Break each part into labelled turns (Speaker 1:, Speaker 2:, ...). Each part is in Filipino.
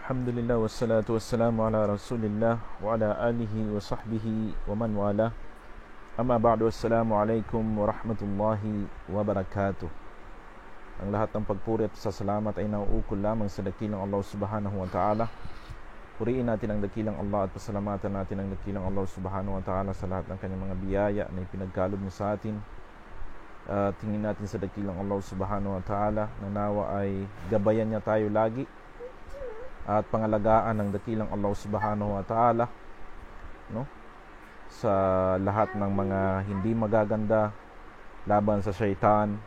Speaker 1: Alhamdulillah wassalatu wassalamu ala rasulillah wa ala alihi wa sahbihi wa man wala. Amma ba'du, assalamu alaikum wa rahmatullahi wa barakatuh. Ang lahat ng pagpuri at pasasalamat ay nauukol lamang sa dakilang Allah subhanahu wa ta'ala. Puriin natin ang dakilang Allah at pasalamatan natin ang dakilang Allah subhanahu wa ta'ala sa lahat ng kanyang mga biyaya na ipinagkaloob niya sa atin. Tingin natin sa dakilang Allah subhanahu wa ta'ala na nawa ay gabayan niya tayo lagi at pangalagaan ng dakilang Allah subhanahu wa ta'ala, no? Sa lahat ng mga hindi magaganda, laban sa syaitan,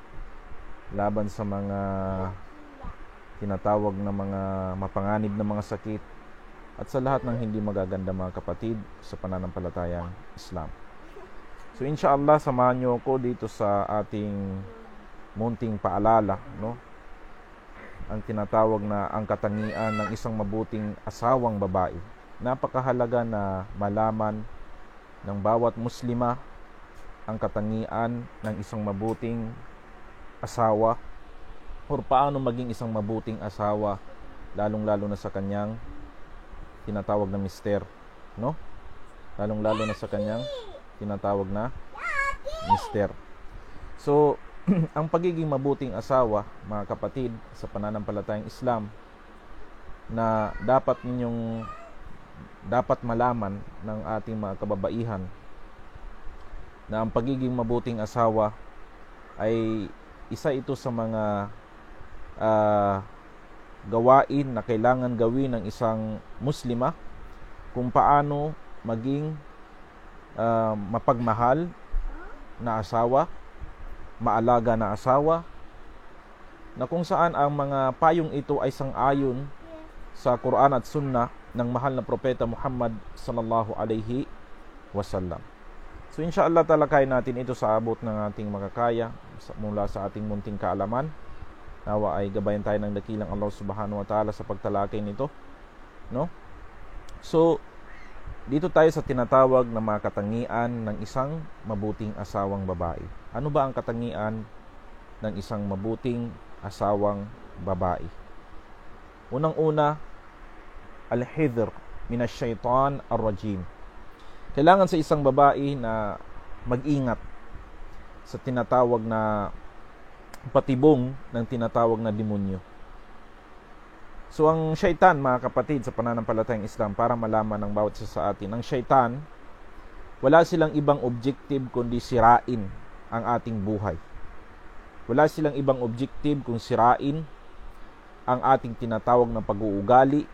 Speaker 1: laban sa mga tinatawag na mga mapanganib na mga sakit, at sa lahat ng hindi magaganda, mga kapatid, sa pananampalatayang Islam. So inshallah, samahan niyo ako dito sa ating munting paalala, no? Ang tinatawag na ang katangian ng isang mabuting asawang babae. Napakahalaga na malaman ng bawat muslima ang katangian ng isang mabuting asawa, o paano maging isang mabuting asawa, lalong-lalo na sa kanyang tinatawag na mister, no? Lalong-lalo na sa kanyang tinatawag na mister. So, ang pagiging mabuting asawa, mga kapatid, sa pananampalatayang Islam, na dapat malaman ng ating mga kababaihan, na ang pagiging mabuting asawa ay isa ito sa mga gawain na kailangan gawin ng isang muslima kung paano maging mapagmahal na asawa, maalaga na asawa, na kung saan ang mga payong ito ay sang-ayon sa Quran at Sunnah ng mahal na propeta Muhammad sallallahu alaihi wasallam. So inshallah, talakayin natin ito sa abot ng ating makakaya mula sa ating munting kaalaman. Nawa ay gabayan tayo ng dakilang Allah subhanahu wa ta'ala sa pagtalakay nito, no? So dito tayo sa tinatawag na mga katangian ng isang mabuting asawang babae. Ano ba ang katangian ng isang mabuting asawang babae? Unang-una, al-hidhr minash shaitan ar-rajim. Kailangan sa isang babae na mag-ingat sa tinatawag na patibong ng tinatawag na demonyo. So ang syaitan, mga kapatid, sa pananampalatayang Islam, para malaman ng bawat isa sa atin, ang syaitan, wala silang ibang objective kundi sirain ang ating buhay. Wala silang ibang objective kung sirain ang ating tinatawag na pag-uugali,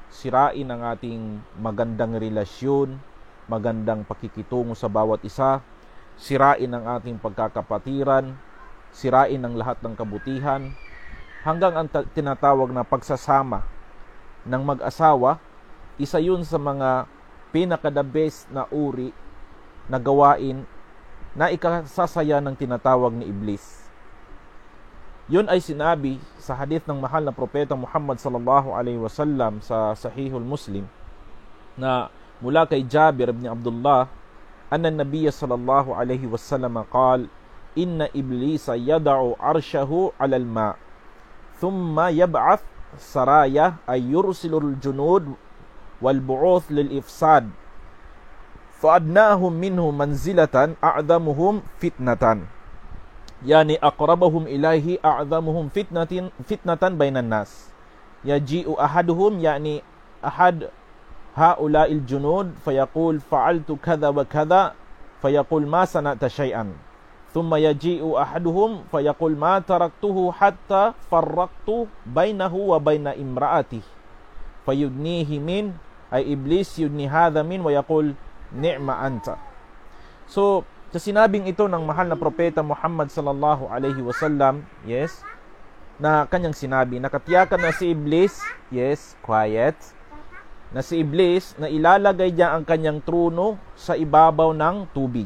Speaker 1: sirain ang ating magandang relasyon, magandang pakikitungo sa bawat isa, sirain ang ating pagkakapatiran, sirain ang lahat ng kabutihan, hanggang ang tinatawag na pagsasama ng mag-asawa, isa yun sa mga pinaka-the best na uri na gawain na ikasasaya ng tinatawag ni Iblis. Yun ay sinabi sa hadith ng mahal na propeta Muhammad sallallahu alaihi wasallam sa Sahihul Muslim, na mula kay Jabir ibn Abdullah, anna nabiyya sallallahu alaihi wasallam qala, inna iblisa yada'u arshahu 'alal ma' thumma yab'ath saraya ay yursilul junud wal bu'uth lil ifsad fa'adnahum minhu manzilatan a'zamuhum fitnatan, yani aqrabahum ilahi a'zamuhum fitnatan bainan nas, yaji'u ahaduhum, yani ahad haula'il junud, fayaqul fa'altu kadha wa kadha, fayaqul ma sana'ta shay'an, thumma yaji'u ahaduhum fayaqul ma taraktuhu hatta farraqtu bainahu wa baina imra'ati, fayudnihi min, ay iblis yudni hadha min, wa yaqul ni'ma anta. So sa sinabing ito ng mahal na propeta Muhammad sallallahu alaihi wasallam, yes, na kanyang sinabi, nakatiyakan na si Iblis, yes, quiet, na si Iblis na ilalagay niya ang kanyang trono sa ibabaw ng tubig.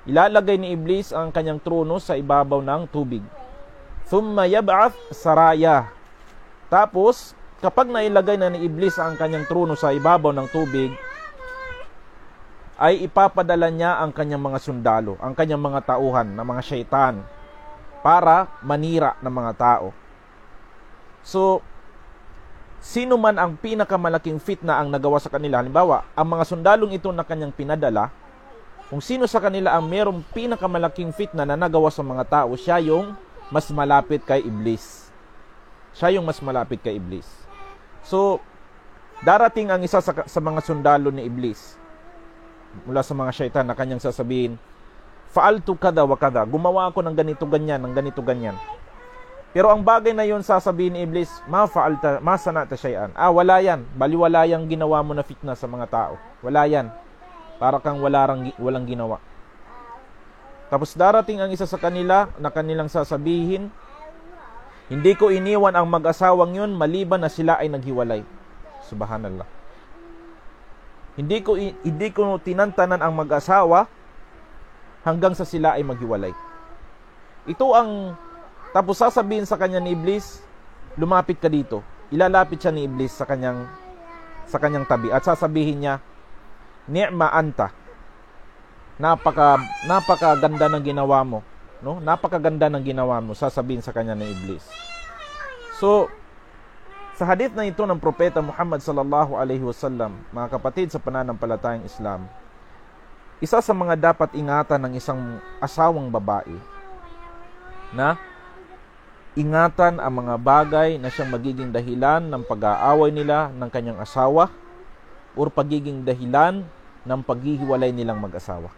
Speaker 1: Ilalagay ni Iblis ang kanyang trono sa ibabaw ng tubig. Thumma yab'ath saraya. Tapos, kapag nailagay na ni Iblis ang kanyang trono sa ibabaw ng tubig, ay ipapadala niya ang kanyang mga sundalo, ang kanyang mga tauhan, na mga syaitan, para manira ng mga tao. So, sino man ang pinakamalaking fitna ang nagawa sa kanila, halimbawa, ang mga sundalong ito na kanyang pinadala, kung sino sa kanila ang mayroong pinakamalaking fitna na nagawa sa mga tao, siya yung mas malapit kay Iblis. Siya yung mas malapit kay Iblis. So, darating ang isa sa mga sundalo ni Iblis mula sa mga syaitan na kanyang sasabihin, fa'altu kada wa kada, gumawa ako ng ganito ganyan, ng ganito ganyan. Pero ang bagay na yun sasabihin ni Iblis, ma sanata syai'an. Wala yan. Baliwala yang ginawa mo na fitna sa mga tao. Wala yan. Para kang walang ginawa. Tapos darating ang isa sa kanila na kanilang sasabihin, hindi ko iniwan ang mag-asawang yun maliban na sila ay naghiwalay. Subhanallah. Hindi ko tinantanan ang mag-asawa hanggang sa sila ay maghiwalay. Ito ang, tapos sasabihin sa kanya ni Iblis, lumapit ka dito. Ilalapit siya ni Iblis sa kanyang tabi at sasabihin niya, ni'ma anta. Napakaganda ng ginawa mo, no? Napakaganda ng ginawa mo, sasabihin sa kanya ng Iblis. So, sa hadith na ito ng propeta Muhammad sallallahu alaihi wasallam, mga kapatid sa pananampalatayang Islam, isa sa mga dapat ingatan ng isang asawang babae na ingatan ang mga bagay na siyang magiging dahilan ng pag-aaway nila ng kanyang asawa o pagiging dahilan ng paghihiwalay nilang mag-asawa.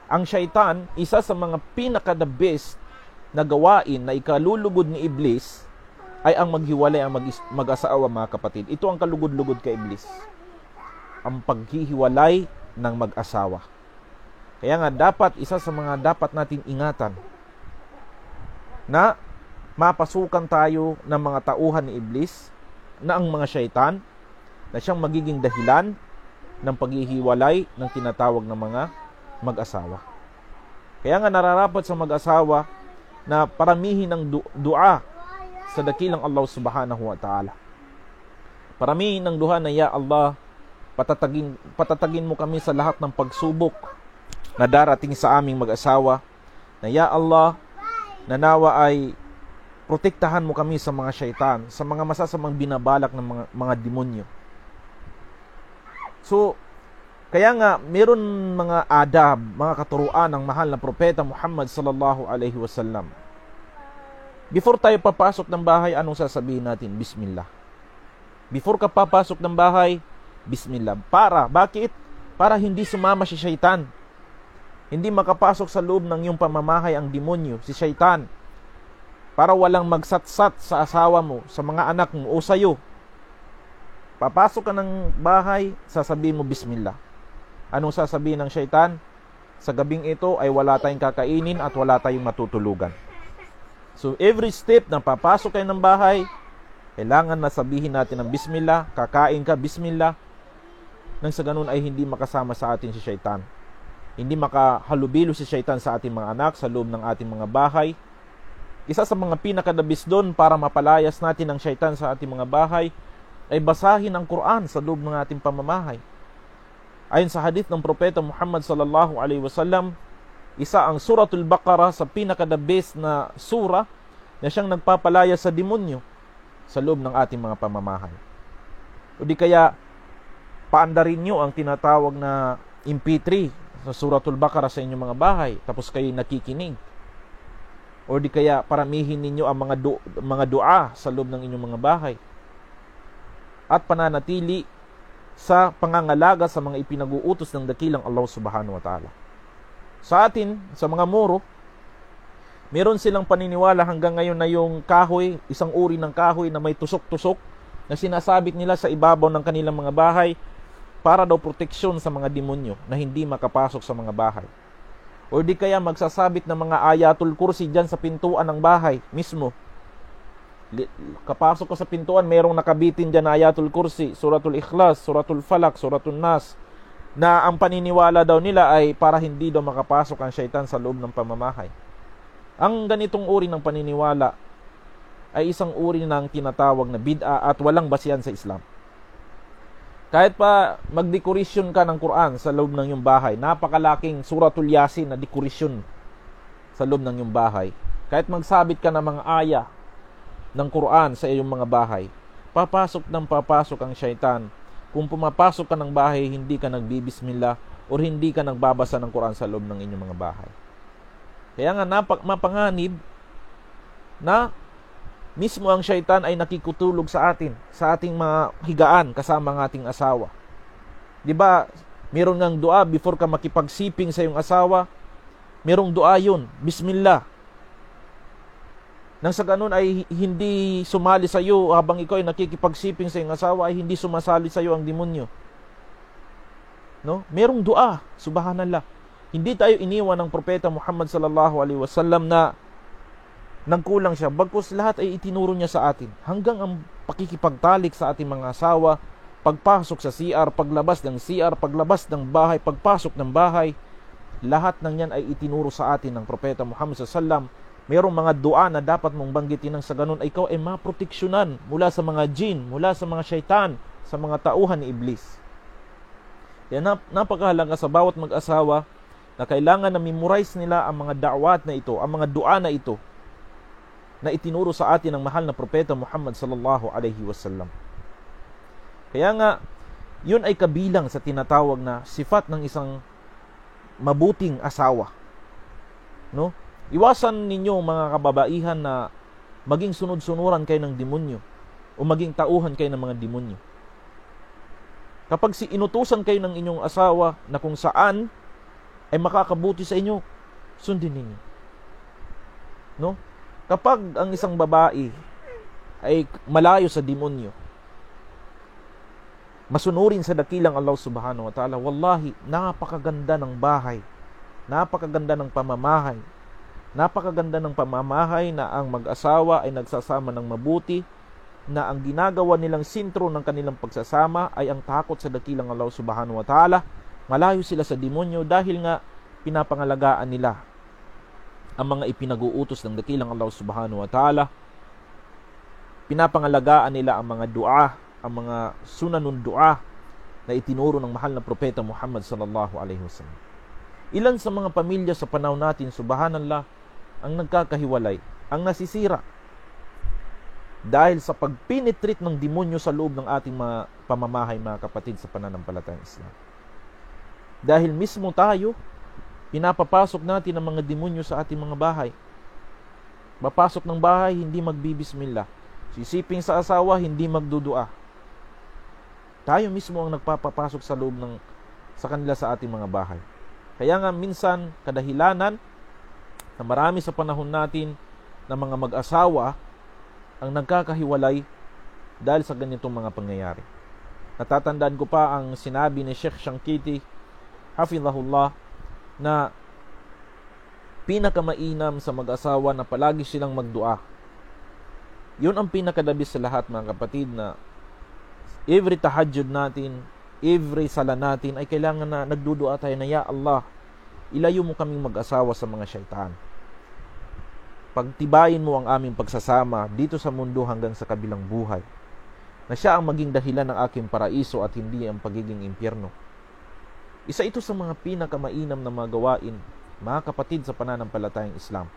Speaker 1: Ang syaitan, isa sa mga pinaka-the best na gawain na ikalulugod ni Iblis ay ang maghiwalay ang mag-asawa, mga kapatid. Ito ang kalugod-lugod kay Iblis. Ang paghihiwalay ng mag-asawa. Kaya nga isa sa mga dapat nating ingatan na mapasukan tayo ng mga tauhan ni Iblis na ang mga syaitan na siyang magiging dahilan ng paghihiwalay ng tinatawag ng mga mag-asawa. Kaya nga nararapat sa mag-asawa na paramihin ng dua sa dakilang Allah subhanahu wa ta'ala. Paramihin ng duha na, ya Allah, patatagin mo kami sa lahat ng pagsubok na darating sa aming mag-asawa. Na ya Allah, nanawa ay protektahan mo kami sa mga syaitan, sa mga masasamang binabalak ng mga demonyo. So, kaya nga, meron mga adab, mga katuruan ng mahal na propeta Muhammad sallallahu alaihi wasallam. Before tayo papasok ng bahay, anong sasabihin natin? Bismillah. Before ka papasok ng bahay, Bismillah. Bakit? Para hindi sumama si syaitan. Hindi makapasok sa loob ng iyong pamamahay ang demonyo, si syaitan. Para walang magsatsat sa asawa mo, sa mga anak mo o sa'yo. Papasok ka ng bahay, sasabihin mo Bismillah. Anong sasabihin ng syaitan? Sa gabing ito ay wala tayong kakainin at wala tayong matutulugan. So every step na papasok kayo ng bahay, kailangan na sabihin natin ng Bismillah, kakain ka, Bismillah. Nang sa ganun ay hindi makasama sa atin si syaitan. Hindi makahalubilo si syaitan sa ating mga anak, sa loob ng ating mga bahay. Isa sa mga pinakadabis doon para mapalayas natin ang syaitan sa ating mga bahay ay basahin ang Quran sa loob ng ating pamamahay. Ayon sa hadith ng propeta Muhammad sallallahu alaihi wasallam, isa ang Suratul Baqarah sa pinaka-the best na sura na siyang nagpapalaya sa demonyo sa loob ng ating mga pamamahay. O di kaya paandarin nyo ang tinatawag na MP3 sa Suratul Baqarah sa inyong mga bahay tapos kayo nakikinig. O di kaya paramihin ninyo ang mga dua sa loob ng inyong mga bahay. At pananatili sa pangangalaga sa mga ipinag-uutos ng dakilang Allah subhanahu wa ta'ala. Sa atin, sa mga muro, meron silang paniniwala hanggang ngayon na yung kahoy, isang uri ng kahoy na may tusok-tusok na sinasabit nila sa ibabaw ng kanilang mga bahay para daw proteksyon sa mga demonyo na hindi makapasok sa mga bahay. O di kaya magsasabit ng mga ayatul kursi dyan sa pintuan ng bahay mismo. Kapasok ka sa pintuan, merong nakabitin dyan na ayatul kursi, suratul ikhlas, suratul falak, suratul nas, na ang paniniwala daw nila ay para hindi daw makapasok ang syaitan sa loob ng pamamahay. Ang ganitong uri ng paniniwala ay isang uri ng tinatawag na bid'a at walang basihan sa Islam. Kahit pa magdekorasyon ka ng Quran sa loob ng iyong bahay, napakalaking suratul yasin na dekorasyon sa loob ng iyong bahay, kahit magsabit ka ng mga aya ng Quran sa iyong mga bahay, papasok ang syaitan. Kung pumapasok ka ng bahay, hindi ka nagbibismillah or hindi ka nagbabasa ng Quran sa loob ng inyong mga bahay. Kaya nga mapanganib na mismo ang syaitan ay nakikutulog sa atin, sa ating mga higaan kasama ng ating asawa. 'Di ba? Meron ngang dua before ka makipagsiping sa iyong asawa. Merong dua 'yun, bismillah. Nang sa ganun ay hindi sumali sa iyo habang ikaw ay nakikipagsiping sa iyong asawa, ay hindi sumasali sa iyo ang demonyo. No? Merong dua, subhanallah. Hindi tayo iniwan ng propeta Muhammad sallallahu alaihi wasallam na nagkulang siya, bagkus lahat ay itinuro niya sa atin. Hanggang ang pakikipagtalik sa ating mga asawa, pagpasok sa CR, paglabas ng CR, paglabas ng bahay, pagpasok ng bahay, lahat ng yan ay itinuro sa atin ng propeta Muhammad sallallahu alaihi wasallam. Mayroong mga dua na dapat mong banggitin nang sa ganun ay ikaw ay maproteksyonan mula sa mga jin, mula sa mga syaitan, sa mga tauhan ni Iblis. Kaya napakahalaga sa bawat mag-asawa na kailangan na memorize nila ang mga da'wat na ito, ang mga dua na ito, na itinuro sa atin ng mahal na propeta Muhammad sallallahu alaihi wasallam. Kaya nga, yun ay kabilang sa tinatawag na sifat ng isang mabuting asawa. No? Iwasan ninyo mga kababaihan na maging sunod-sunuran kayo ng demonyo o maging tauhan kayo ng mga demonyo. Kapag inutusan kayo ng inyong asawa na kung saan ay makakabuti sa inyo, sundin ninyo. No? Kapag ang isang babae ay malayo sa demonyo, masunurin sa dakilang Allah subhanahu wa ta'ala, wallahi, napakaganda ng bahay, napakaganda ng pamamahay, napakaganda ng pamamahay na ang mag-asawa ay nagsasama ng mabuti, na ang ginagawa nilang sintro ng kanilang pagsasama ay ang takot sa dakilang Allah subhanahu wa ta'ala. Malayo sila sa demonyo dahil nga pinapangalagaan nila ang mga ipinag-uutos ng dakilang Allah subhanahu wa ta'ala. Pinapangalagaan nila ang mga dua, ang mga sunanun dua na itinuro ng mahal na propeta Muhammad sallallahu alaihi wasallam. Ilan sa mga pamilya sa panahon natin, subhanallah, ang nagkakahiwalay, ang nasisira dahil sa pagpinitreat ng demonyo sa loob ng ating mga pamamahay, mga kapatid sa pananampalatayang Islam. Dahil mismo tayo, pinapapasok natin ang mga demonyo sa ating mga bahay. Mapasok ng bahay, hindi magbibismillah. Sisiping sa asawa, hindi magdudua. Tayo mismo ang nagpapapasok sa loob sa kanila sa ating mga bahay. Kaya nga minsan, kadahilanan na marami sa panahon natin na mga mag-asawa ang nagkakahiwalay dahil sa ganitong mga pangyayari. Natatandaan ko pa ang sinabi ni Sheikh Shankiti, hafizahullah, na pinakamainam sa mag-asawa na palagi silang magdua. Yun ang pinakadabis sa lahat, mga kapatid, na every tahajjud natin, every sala natin ay kailangan na nagdudua tayo na, Ya Allah, ilayo mo kaming mag-asawa sa mga syaitan. Pagtibayin mo ang aming pagsasama dito sa mundo hanggang sa kabilang buhay, na siya ang maging dahilan ng aking paraiso at hindi ang pagiging impyerno. Isa ito sa mga pinakamainam na mga gawain, mga kapatid sa pananampalatayang Islam.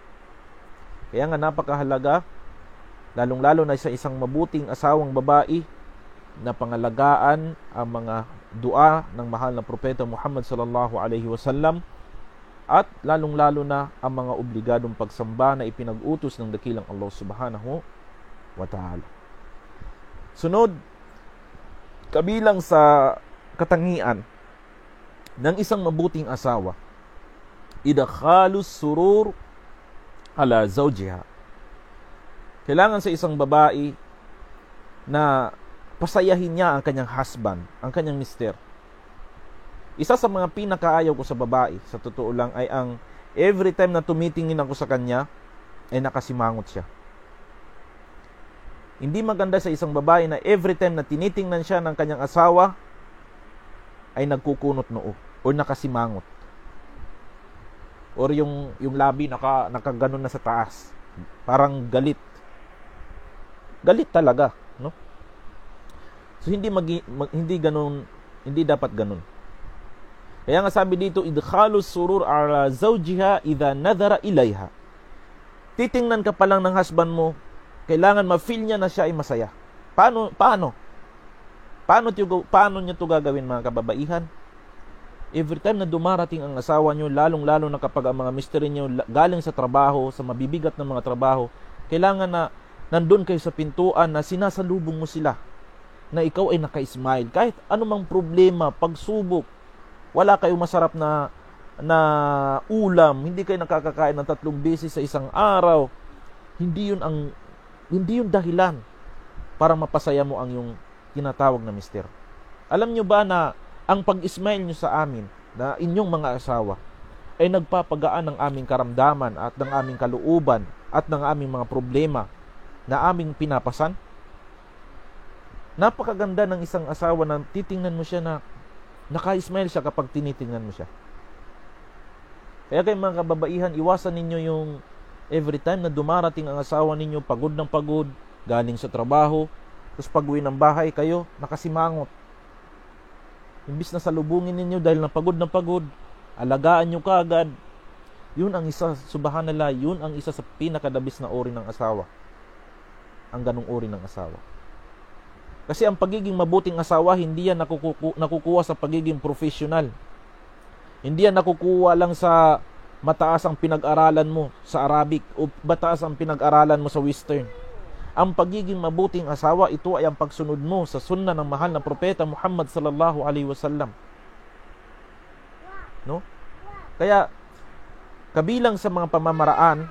Speaker 1: Kaya nga napakahalaga, lalong-lalo na sa isang mabuting asawang babae, na pangalagaan ang mga dua ng mahal na propeta Muhammad sallallahu alaihi wasallam, at lalong-lalo na ang mga obligadong pagsamba na ipinag-utos ng dakilang Allah subhanahu wa ta'ala. Sunod, kabilang sa katangian ng isang mabuting asawa, idakhalus surur ala zawjiha. Kailangan sa isang babae na pasayahin niya ang kanyang husband, ang kanyang mister. Isa sa mga pinakaayaw ko sa babae, sa totoo lang, ay ang every time na tumitingin ako sa kanya, ay nakasimangot siya. Hindi maganda sa isang babae na every time na tinitingnan siya ng kanyang asawa, ay nagkukunot noo o nakasimangot. Or yung labi nakaganon na sa taas. Parang galit. Galit talaga, no? So hindi dapat ganun. Kaya nga sabi dito, idkhalus surur ala zawjiha idha nadhara ilayha. Titingnan ka pa lang ng husband mo, kailangan ma-feel niya na siya ay masaya Paano nyo to gagawin, mga kababaihan? Every time na dumarating ang asawa nyo, lalong-lalo na kapag ang mga mister nyo galing sa trabaho, sa mabibigat na mga trabaho, kailangan na nandun kayo sa pintuan na sinasalubong mo sila, na ikaw ay naka-smile. Kahit anumang problema, pagsubok, wala kayong masarap na ulam, hindi kayo nakakakain ng 3 beses sa isang araw, hindi yun dahilan para mapasaya mo ang yung tinatawag na mister. Alam nyo ba na ang pag-smile nyo sa amin, na inyong mga asawa, ay nagpapagaan ng aming karamdaman at ng aming kalooban at ng aming mga problema na aming pinapasan? Napakaganda ng isang asawa na titingnan mo siya na naka-smile siya kapag tinitingnan mo siya. Kaya kayo, mga kababaihan, iwasan ninyo yung every time na dumarating ang asawa ninyo, pagod ng pagod, galing sa trabaho, tapos pag-uwi ng bahay kayo, nakasimangot. Imbis na salubungin ninyo dahil napagod na pagod, alagaan nyo kaagad. Yun ang isa, subhanallah, yun ang isa sa pinakadabis na uri ng asawa. Ang ganong uri ng asawa. Kasi ang pagiging mabuting asawa, hindi yan nakukuha sa pagiging professional. Hindi yan nakukuha lang sa mataas ang pinag-aralan mo sa Arabic o mataas ang pinag-aralan mo sa Western. Ang pagiging mabuting asawa, ito ay ang pagsunod mo sa sunna ng mahal na propeta Muhammad sallallahu alaihi wasallam. No? Kaya kabilang sa mga pamamaraan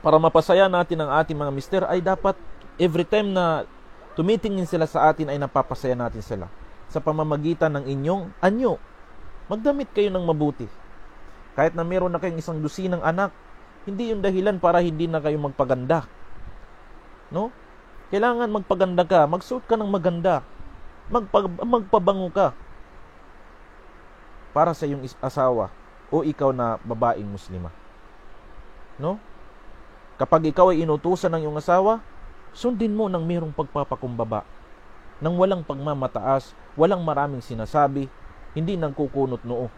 Speaker 1: para mapasaya natin ang ating mga mister ay dapat every time na tumitingin sila sa atin ay napapasaya natin sila sa pamamagitan ng inyong anyo. Magdamit kayo ng mabuti. Kahit na meron na kayong 1 dusinang anak, hindi yung dahilan para hindi na kayo magpaganda. No? Kailangan magpaganda ka, magsuot ka ng maganda, magpabango ka para sa iyong asawa o ikaw na babaeng muslima. No? Kapag ikaw ay inutusan ng iyong asawa, sundin mo ng mayroong pagpapakumbaba, nang walang pagmamataas, walang maraming sinasabi, hindi nang kukunot noo.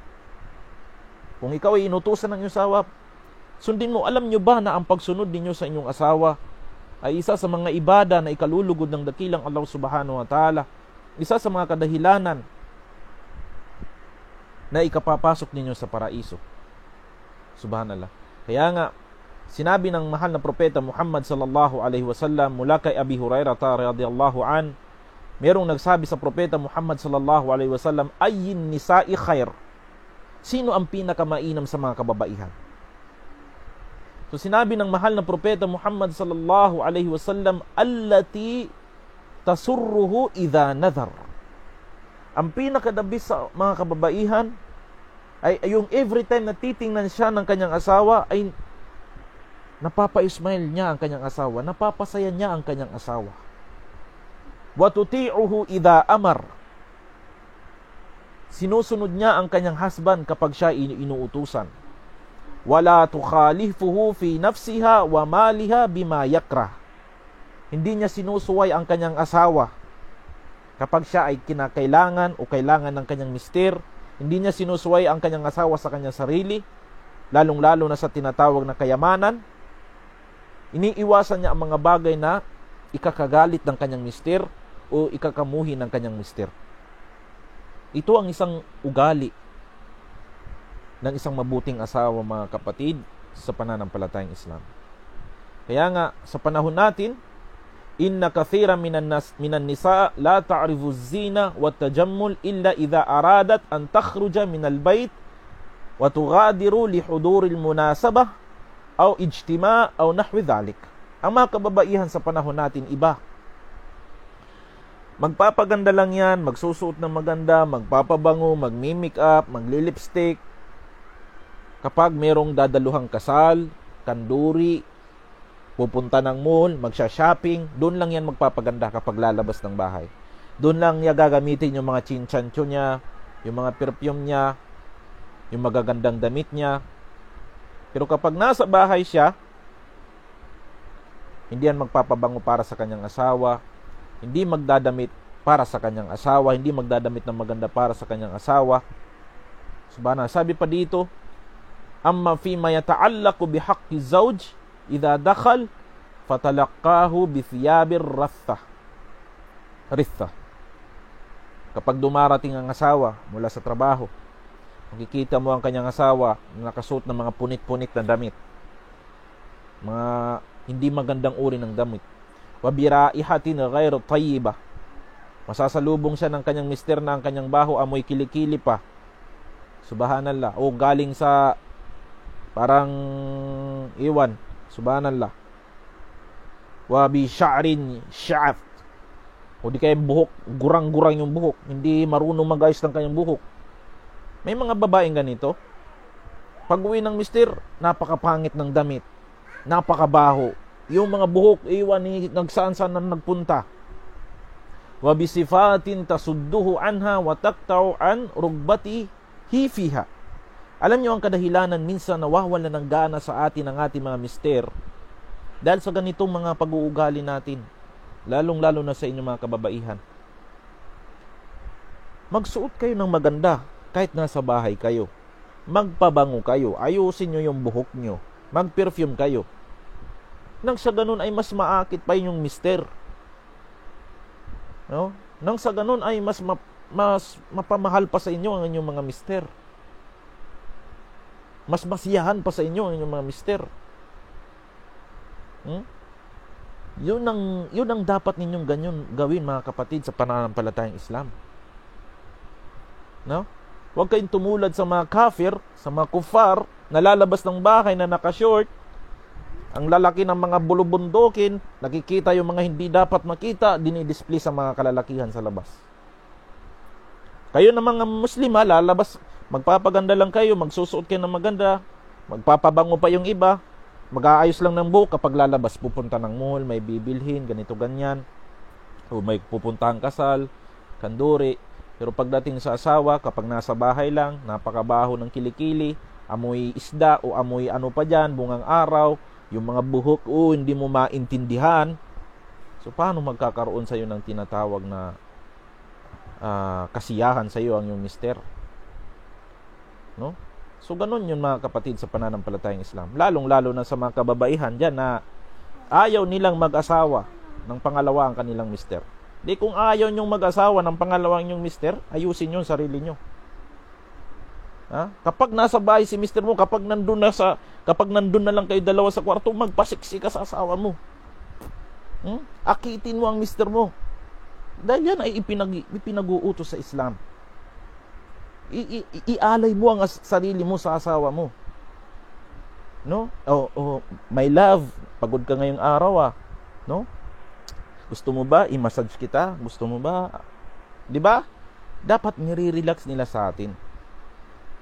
Speaker 1: Kung ikaw ay inutusan ng iyong asawa, sundin mo. Alam nyo ba na ang pagsunod ninyo sa inyong asawa ay isa sa mga ibada na ikalulugod ng dakilang Allah subhanahu wa ta'ala, isa sa mga kadahilanan na ikapapasok ninyo sa paraiso. Subhanallah. Kaya nga, sinabi ng mahal na propeta Muhammad sallallahu alaihi wasallam mula kay Abi Hurairah radhiyallahu an, merong nagsabi sa propeta Muhammad sallallahu alaihi wasallam, ayyin nisa'i khair. Sino ang pinakamainam sa mga kababaihan? So sinabi ng mahal na propeta Muhammad sallallahu alaihi wasallam, allati tasurruhu idha nadhar. Ang pinakadabis sa mga kababaihan ay yung every time na titingnan siya ng kanyang asawa ay napapa-smile niya ang kanyang asawa, napapasaya niya ang kanyang asawa. Wa tuti'uhu idha amar. Sinusunod niya ang kanyang husband kapag siya inuutusan. Wala tukhalifuhu fi nafsiha wa maliha bima yakrah. Hindi niya sinusuway ang kanyang asawa kapag siya ay kinakailangan o kailangan ng kanyang mister. Hindi niya sinusuway ang kanyang asawa sa kanyang sarili, lalong-lalo na sa tinatawag na kayamanan. Iniiwasan niya ang mga bagay na ikakagalit ng kanyang mister o ikakamuhi ng kanyang mister. Ito ang isang ugali ng isang mabuting asawa, mga kapatid, sa pananampalatayang Islam. Kaya nga, sa panahon natin, inna kathira minan nisa la ta'rifu az-zina wa tajammul illa idha aradat an takhruja min al-bayt wa tughadiru li huduril munasabah aw ijtima' aw nahwi dhalik. Ang mga kababaihan sa panahon natin iba. Magpapaganda lang yan, magsusuot ng maganda, magpapabango, magmi-make up, magli-lipstick. Kapag merong dadaluhang kasal, kanduri, pupunta ng mall, magsha-shopping, doon lang yan magpapaganda kapag lalabas ng bahay. Doon lang niya gagamitin yung mga chinchancho niya, yung mga perfume niya, yung magagandang damit niya. Pero kapag nasa bahay siya, hindi yan magpapabango para sa kanyang asawa, hindi magdadamit para sa kanyang asawa, hindi magdadamit ng maganda para sa kanyang asawa. Subhanallah, sabi pa dito, amma fima yata'allaqu bihaqqi zawj idha dakhal fatalaqahu bi thiyabir rathah. ritha. Kapag dumarating ang asawa mula sa trabaho, makikita mo ang kanyang asawa na nakasuot ng mga punit-punit na damit. Mga hindi magandang uri ng damit. Wa biraihatin ghairu tayyiba. Masasalubong siya ng kanyang mister na ang kanyang baho amoy kilikili pa. Subhanallah. O galing sa parang iwan. Subhanallah. Wa bi sya'rin sya'af. O di kaya buhok, gurang-gurang yung buhok. Hindi marunong mag-ayos ng kanyang buhok. May mga babaeng ganito. Pag uwi ng mister, napakapangit ng damit. Napakabaho. Yung mga buhok, iwan ni nagsaan-saan na nagpunta. Wa bisifatin tasudduhu anha wa taqta'u an rugbatihi fiha. Alam niyo ang kadahilanan minsan nawawala ng gana sa atin ang ating mga mister dahil sa ganitong mga pag-uugali natin. Lalong-lalo na sa inyong mga kababaihan. Magsuot kayo ng maganda kahit nasa bahay kayo. Magpabango kayo. Ayusin nyo yung buhok nyo. Mag-perfume kayo. Nang sa ganun ay mas maakit pa inyong mister. No? Nang sa ganun ay mas mapamahal pa sa inyo ang inyong mga mister. Mas masiyahan pa sa inyo ang inyong mga mister. Yun ang dapat ninyong ganyan gawin mga kapatid sa pananampalatayang Islam. No? Huwag kayong tumulad sa mga kafir, sa mga kufar, na lalabas ng bahay na naka-short, ang lalaki ng mga bulubundukin, nakikita yung mga hindi dapat makita, dinidisplay sa mga kalalakihan sa labas. Kayo na mga Muslima, lalabas, magpapaganda lang kayo, magsusuot kayo ng maganda, magpapabango pa yung iba, mag-aayos lang ng buhok kapag lalabas, pupunta ng mall, may bibilhin, ganito ganyan, o may pupuntahang kasal, kanduri. Pero pagdating sa asawa, kapag nasa bahay lang, napakabaho ng kilikili, amoy isda o amoy ano pa dyan, bungang araw, yung mga buhok, hindi mo maintindihan. So paano magkakaroon sa iyo ng tinatawag na kasiyahan sa iyo ang iyong mister? No? So ganun yun mga kapatid sa pananampalatayang Islam. Lalong-lalo na sa mga kababaihan dyan na ayaw nilang mag-asawa ng pangalawa ang kanilang mister. Di kung ayaw nyong mag-asawa ng pangalawang nyong mister, ayusin nyo sarili nyo. Ha? Kapag nasa bahay si mister mo, kapag nandun na lang kayo dalawa sa kwarto, magpasiksi ka sa asawa mo. Akitin mo ang mister mo. Dahil yan ay ipinag-uutos sa Islam. Ialay mo ang sarili mo sa asawa mo. No? My love, pagod ka ngayong araw no? Gusto mo ba i-massage kita? Gusto mo ba? 'Di ba? Dapat nire-relax nila sa atin.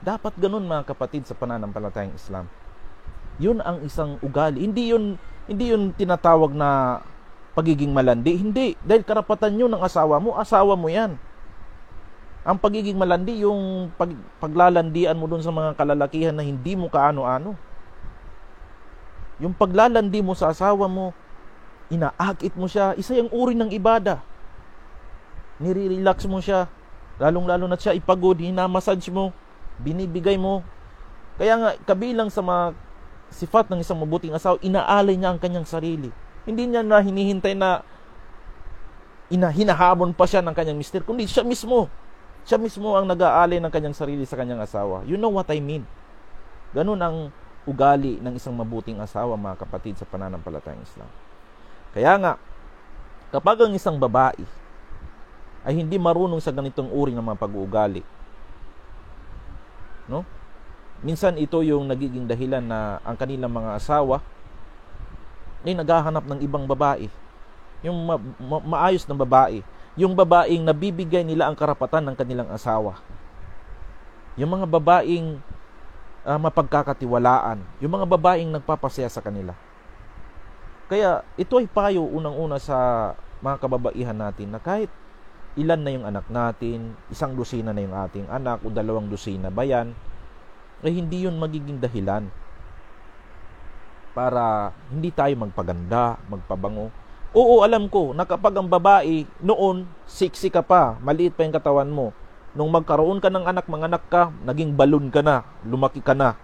Speaker 1: Dapat ganun mga kapatid sa pananampalatayang Islam. 'Yun ang isang ugali. Hindi 'yun tinatawag na pagiging malandi. Hindi, dahil karapatan 'yun ng asawa mo 'yan. Ang pagiging malandi, yung paglalandian mo dun sa mga kalalakihan na hindi mo kaano-ano. Yung paglalandi mo sa asawa mo, inaakit mo siya, isa yung uri ng ibada. Nire-relax mo siya, lalong-lalo na siya ipagod, hinamassage mo, binibigay mo. Kaya nga, kabilang sa mga sifat ng isang mabuting asawa, inaalay niya ang kanyang sarili. Hindi niya na hinihintay na hinahabon pa siya ng kanyang mister, kundi siya mismo ang nag-aalay ng kanyang sarili sa kanyang asawa. You know what I mean? Ganun ang ugali ng isang mabuting asawa, mga kapatid, sa pananampalatayang Islam. Kaya nga, kapag ang isang babae ay hindi marunong sa ganitong uri ng mga pag-uugali, no? Minsan ito yung nagiging dahilan na ang kanilang mga asawa ay naghahanap ng ibang babae. Yung maayos na babae. Yung babaeng nabibigay nila ang karapatan ng kanilang asawa. Yung mga babaeng mapagkakatiwalaan. Yung mga babaeng nagpapasaya sa kanila. Kaya ito ay payo unang-una sa mga kababaihan natin na kahit ilan na yung anak natin, 1 dosina na yung ating anak o 2 dosina ba yan, ay hindi yun magiging dahilan para hindi tayo magpaganda, magpabango. Oo, alam ko na kapag ang babae noon, sexy ka pa, maliit pa yung katawan mo. Nung magkaroon ka ng anak, manganak ka, naging balon ka na, lumaki ka na.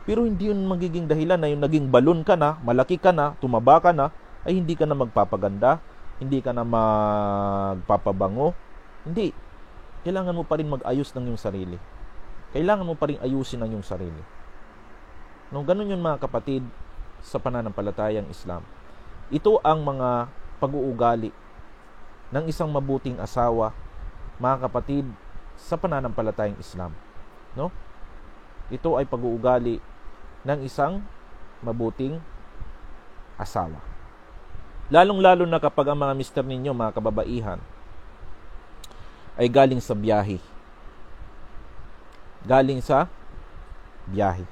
Speaker 1: Pero hindi yun magiging dahilan na yung naging balon ka na, malaki ka na, tumaba ka na, ay hindi ka na magpapaganda, hindi ka na magpapabango. Hindi. Kailangan mo pa rin mag-ayos ng iyong sarili. Kailangan mo pa rin ayusin ang iyong sarili. No, ganun yun mga kapatid sa pananampalatayang Islam. Ito ang mga pag-uugali ng isang mabuting asawa, mga kapatid, sa pananampalatayang Islam. No? Ito ay pag-uugali ng isang mabuting asawa. Lalong-lalo na kapag ang mga mister ninyo, mga kababaihan, ay galing sa biyahe. Galing sa biyahe.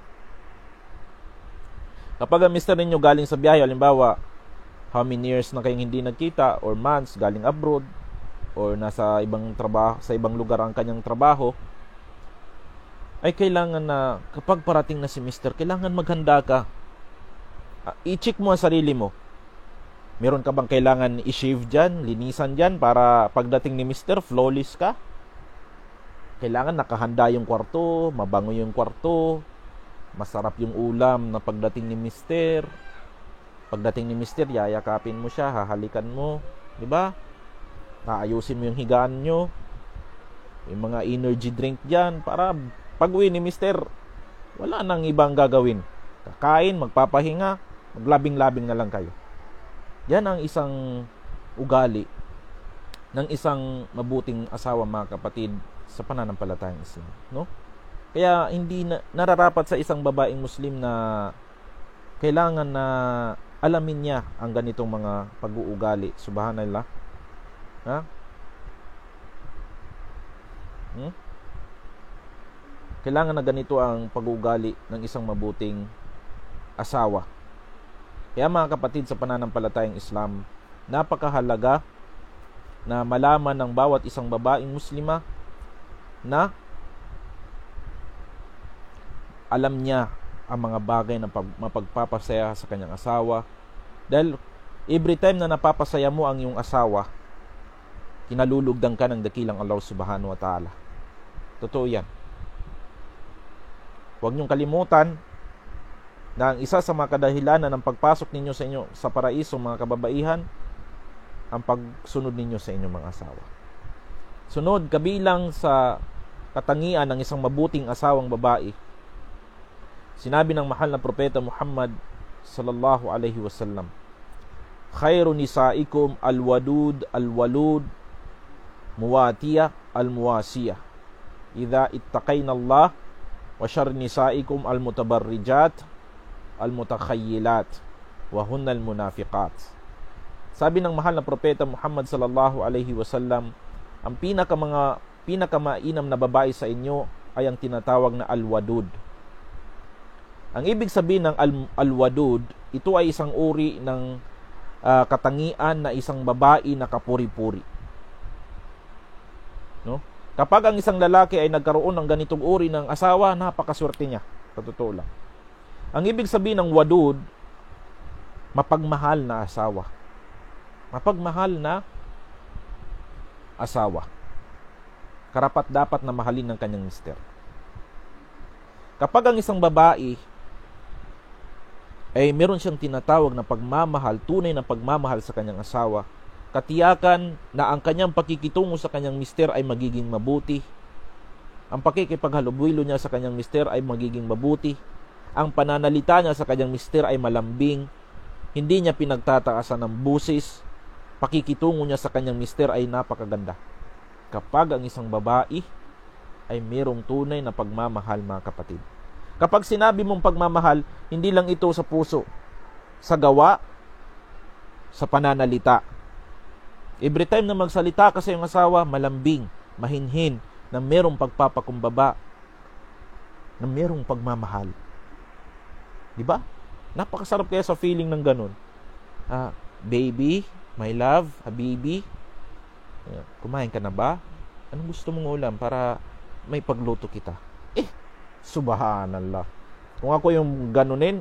Speaker 1: Kapag ang mister ninyo galing sa biyahe, halimbawa, how many years na kayong hindi nagkita or months, galing abroad or nasa ibang trabaho, sa ibang lugar ang kanyang trabaho, ay kailangan na kapag parating na si mister, kailangan maghanda ka. I-check mo ang sarili mo. Meron ka bang kailangan i-shave dyan, linisan dyan, para pagdating ni mister, flawless ka? Kailangan nakahanda yung kwarto, mabango yung kwarto, masarap yung ulam na pagdating ni mister. Pagdating ni mister, yayakapin mo siya, hahalikan mo, di ba? Naayusin mo yung higaan nyo, yung mga energy drink dyan, para pag-uwi ni mister, wala nang ibang gagawin. Kakain, magpapahinga, maglabing-labing na lang kayo. Yan ang isang ugali ng isang mabuting asawa, mga kapatid, sa pananampalatayang Islam, no? Kaya hindi nararapat sa isang babaeng Muslim na kailangan na alamin niya ang ganitong mga pag-uugali. Subhanallah. Ha? Kailangan na ganito ang pag-uugali ng isang mabuting asawa. Kaya mga kapatid, sa pananampalatayang Islam, napakahalaga na malaman ng bawat isang babaeng Muslima na alam niya ang mga bagay na mapagpapasaya sa kanyang asawa. Dahil every time na napapasaya mo ang iyong asawa, kinalulugdan ka ng dakilang Allah subhanahu wa ta'ala. Totoo yan. Huwag niyong kalimutan na ang isa sa mga kadahilanan ng pagpasok ninyo sa paraiso, mga kababaihan, ang pagsunod ninyo sa inyong mga asawa. Sunod, kabilang sa katangian ng isang mabuting asawang babae, sinabi ng mahal na propeta Muhammad sallallahu alaihi wasallam, khairu nisaikum alwadud alwalud muwatiya almuwasiya idha ittaqayna Allah wa syarr nisaikum almutabarrijat almutakhayyilat wa hunnal munafiqat. Sabi ng mahal na propeta Muhammad sallallahu alaihi wasallam, ang pinakamainam na babae sa inyo ay ang tinatawag na alwadud. Ang ibig sabihin ng alwadud, ito ay isang uri ng katangian na isang babae na kapuri-puri. No? Kapag ang isang lalaki ay nagkaroon ng ganitong uri ng asawa, napakaswerte niya. Sa totoo lang. Ang ibig sabihin ng wadud, mapagmahal na asawa. Mapagmahal na asawa. Karapat dapat na mahalin ng kanyang mister. Kapag ang isang babae ay meron siyang tinatawag na pagmamahal, tunay na pagmamahal sa kanyang asawa, katiyakan na ang kanyang pakikitungo sa kanyang mister ay magiging mabuti. Ang pakikipaghalubilo niya sa kanyang mister ay magiging mabuti. Ang pananalita niya sa kanyang mister ay malambing. Hindi niya pinagtataasan ng busis. Pakikitungo niya sa kanyang mister ay napakaganda. Kapag ang isang babae ay mayroong tunay na pagmamahal, mga kapatid. Kapag sinabi mong pagmamahal, hindi lang ito sa puso, sa gawa, sa pananalita. Every time na magsalita ka sa iyong asawa, malambing, mahinhin, na mayroong pagpapakumbaba, na mayroong pagmamahal. Diba? Napakasarap kaya sa feeling ng ganun. Baby, my love, habibi, kumain ka na ba? Anong gusto mong ulam para may pagluto kita? Subhanallah. Kung ako yung ganunin,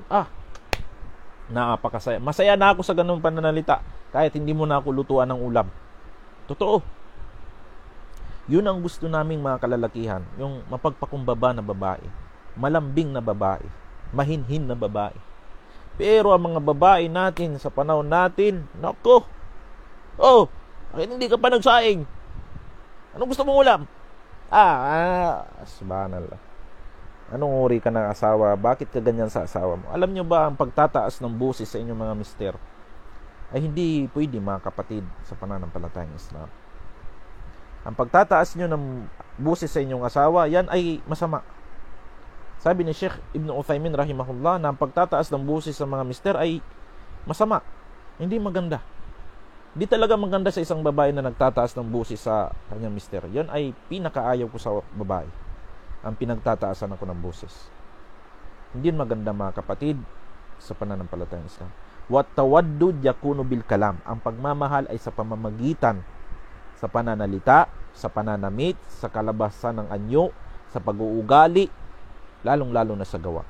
Speaker 1: napakasaya. Masaya na ako sa ganung pananalita kahit hindi mo na ako lutuan ng ulam. Totoo. Yun ang gusto naming mga kalalakihan, yung mapagpakumbaba na babae, malambing na babae, mahinhin na babae. Pero ang mga babae natin sa panahon natin, nako, Oh, bakit hindi ka pa nagsaing? Anong gusto mong ulam? Subhanallah. Anong uri ka ng asawa? Bakit ka ganyan sa asawa mo? Alam nyo ba, ang pagtataas ng busis sa inyong mga mister ay hindi pwede, mga kapatid, sa pananampalatayang Islam. Ang pagtataas nyo ng busis sa inyong asawa, yan ay masama. Sabi ni Sheikh Ibn Uthaymin rahimahullah na ang pagtataas ng busis sa mga mister ay masama. Hindi maganda. Hindi talaga maganda sa isang babae na nagtataas ng busis sa kanyang mister. Yan ay pinakaayaw ko sa babae. Ang pinagtataasan ako ng boses. Hindi maganda, mga kapatid, sa pananampalatayang Islam. Wat tawaddud yakunu bil kalam. Ang pagmamahal ay sa pamamagitan sa pananalita, sa pananamit, sa kalabasan ng anyo, sa pag-uugali, lalong-lalo na sa gawa.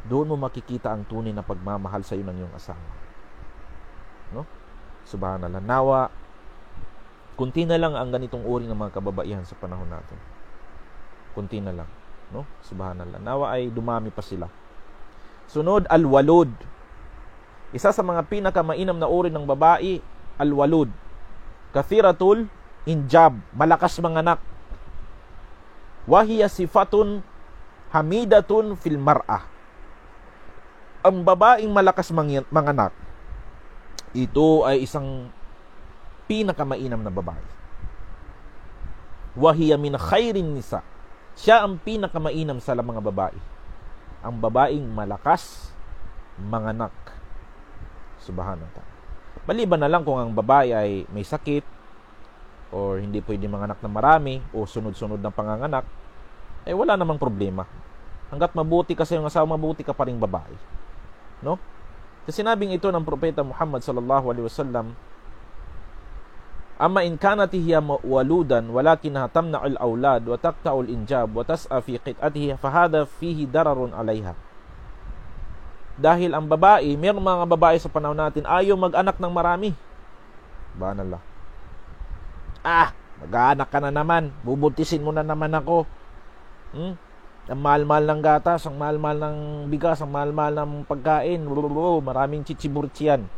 Speaker 1: Doon mo makikita ang tunay na pagmamahal sa iyo ng iyong asawa. No? Subhanallah. Nawa, kunti na lang ang ganitong uri ng mga kababaihan sa panahon natin. Kunti na lang, no? Subhanallah. Nawa ay dumami pa sila. Sunod, al-walud. Isa sa mga pinakamainam na uri ng babae, al-walud. Kathiratul injab, malakas manganak. Wahiya sifatun hamidatun fil mar'ah. Ang babaeng malakas manganak, ito ay isang pinakamainam na babae. Wahiya min khairin nisa. Siya ang pinakamainam sa mga babae. Ang babaeng malakas manganak. Subhanallah. Maliban na lang kung ang babae ay may sakit or hindi pwede manganak na marami o sunod-sunod ng panganganak, wala namang problema. Hanggat mabuti ka sa iyong asawa, mabuti ka pa ring babae. No? Kasi sinabing ito ng propeta Muhammad sallallahu alaihi wasallam, amma in kanat hiya waludan walakin tamna al-awlad wa taqta'u al-injab wa tas'a fi qit'atihi fa hadha fihi dararun 'alayha. Dahil ang babae, mayroong mga babae sa panahon natin ayaw mag-anak ng marami. Subhanallah. Mag-aanak ka na naman, bubuntisin mo na naman ako. Ang mahal-mahal ng gatas, ang mahal-mahal ng bigas, ang mahal-mahal ng pagkain, maraming chichiburchi yan.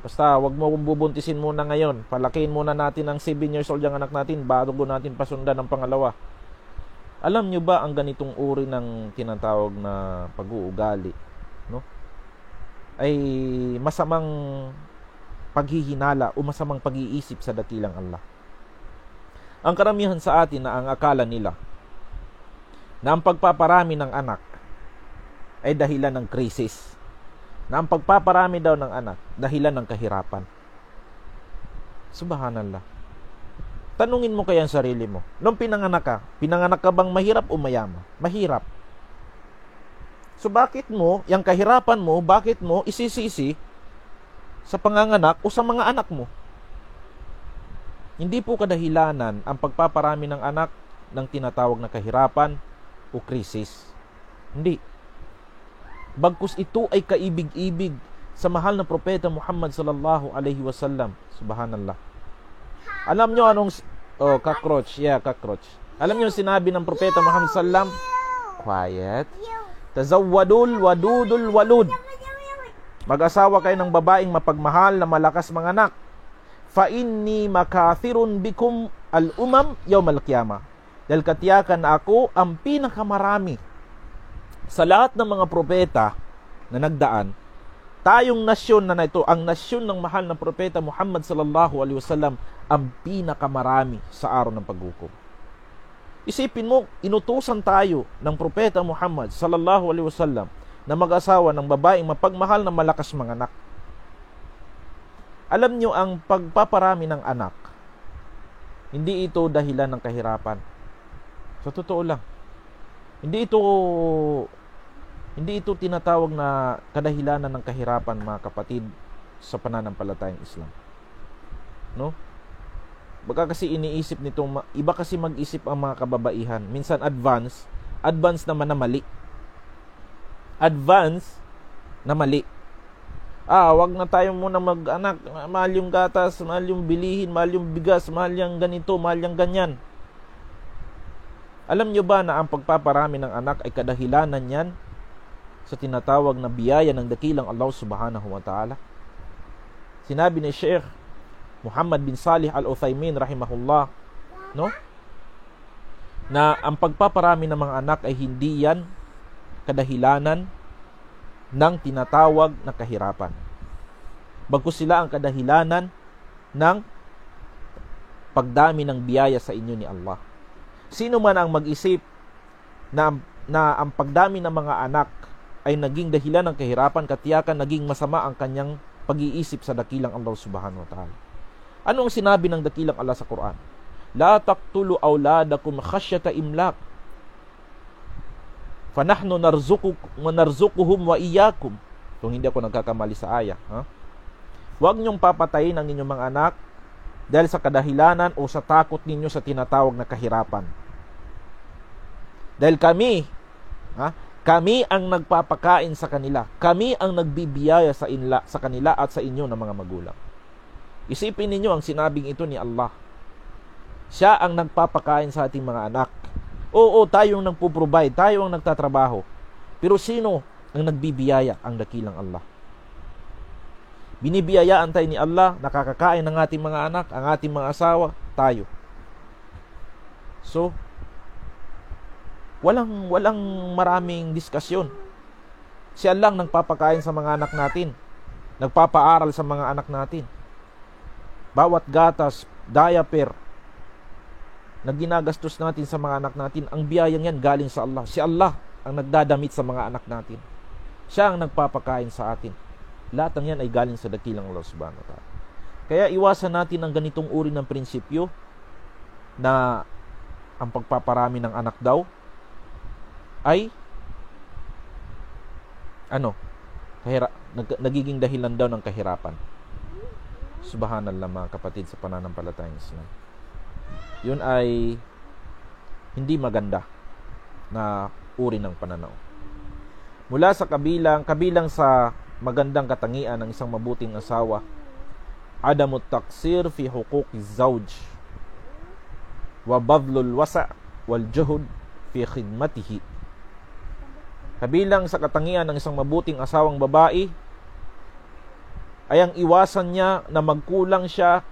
Speaker 1: Basta, wag mo bubuntisin muna ngayon. Palakihin muna natin ang 7 years old yung anak natin bago natin pasundan ng pangalawa. Alam nyo ba ang ganitong uri ng tinatawag na pag-uugali, no? Ay masamang paghihinala o masamang pag-iisip sa dakilang Allah. Ang karamihan sa atin na ang akala nila na ang pagpaparami ng anak ay dahilan ng krisis. Na ang pagpaparami daw ng anak dahilan ng kahirapan. Subhanallah. Tanungin mo kaya ang sarili mo. Nung pinanganak ka bang mahirap o mayaman? Mahirap. So bakit mo, yung kahirapan mo, bakit mo isisisi sa panganganak o sa mga anak mo? Hindi po kadahilanan ang pagpaparami ng anak ng tinatawag na kahirapan o krisis. Hindi. Bagkus ito ay kaibig-ibig sa mahal na propeta Muhammad sallallahu alaihi wasallam. Subhanallah. Alam nyo anong cockroach. Alam nyo sinabi ng propeta Muhammad sallam? Quiet. Tazawwadul wadudul walud. Mag-asawa kayo ng babaeng mapagmahal na malakas manganak. Fa inni makathirun bikum al-umam yawmal qiyamah. Dahil katiyakan na ako ang pinakamarami sa lahat ng mga propeta na nagdaan. Tayong nasyon na ito, ang nasyon ng mahal na propeta Muhammad sallallahu alaihi wasallam, ang pinakamarami sa araw ng paghukom. Isipin mo, inutusan tayo ng propeta Muhammad sallallahu alaihi wasallam na mag-asawa ng babaeng mapagmahal na malakas manganak. Alam nyo, ang pagpaparami ng anak, hindi ito dahilan ng kahirapan. Sa totoo lang. Hindi ito tinatawag na kadahilanan ng kahirapan, mga kapatid, sa pananampalatayang Islam. No? Baka kasi iniisip nitong iba kasi mag-isip ang mga kababaihan. Minsan advance naman na mali. Advance na mali. Wag na tayo muna mag-anak. Mahal yung gatas, mahal yung bilihin, mahal yung bigas, mahal yung ganito, mahal yung ganyan. Alam nyo ba na ang pagpaparami ng anak ay kadahilanan yan sa tinatawag na biyaya ng dakilang Allah subhanahu wa ta'ala? Sinabi ni Sheikh Muhammad bin Salih Al-Uthaymin rahimahullah, no? Na ang pagpaparami ng mga anak ay hindi yan kadahilanan ng tinatawag na kahirapan. Bagkus sila ang kadahilanan ng pagdami ng biyaya sa inyo ni Allah. Sino man ang mag-isip na ang pagdami ng mga anak ay naging dahilan ng kahirapan, katiyakan naging masama ang kanyang pag-iisip sa dakilang Allah subhanahu wa ta'ala. Ano ang sinabi ng dakilang Allah sa Quran? La taqtulu awladakum khasyata imlaq. Fanahnu narzuquhum wa iyyakum. Kung hindi ako nagkakamali sa aya, Huwag niyong papatayin ang inyong mga anak dahil sa kadahilanan o sa takot ninyo sa tinatawag na kahirapan. Dahil kami ang nagpapakain sa kanila. Kami ang nagbibiyaya sa kanila at sa inyo ng mga magulang. Isipin ninyo ang sinabing ito ni Allah. Siya ang nagpapakain sa ating mga anak. Oo, tayo ang nagpo-provide, tayo ang nagtatrabaho. Pero sino ang nagbibiyaya? Ang dakilang Allah. Binibiyayaan tayo ni Allah, nakakakain ng ating mga anak, ang ating mga asawa, tayo. So, walang maraming diskusyon. Siya lang nagpapakain sa mga anak natin. Nagpapaaral sa mga anak natin. Bawat gatas, diaper na ginagastos natin sa mga anak natin, ang biyayang yan galing sa Allah. Si Allah ang nagdadamit sa mga anak natin. Siya ang nagpapakain sa atin. Lahat ng yan ay galing sa dakilang Allah subhanahu wa ta'ala. Kaya iwasan natin ang ganitong uri ng prinsipyo na ang pagpaparami ng anak daw ay nagiging dahilan daw ng kahirapan. Subhanallah mga kapatid sa pananampalatayang Islam. Yun ay hindi maganda na uri ng pananaw. Mula sa kabilang sa magandang katangian ng isang mabuting asawa, adamut taksir fi huquqi zawj wa badlul wasa' wal juhud fi khidmatihi. Kabilang sa katangian ng isang mabuting asawang babae ay ang iwasan niya na magkulang siya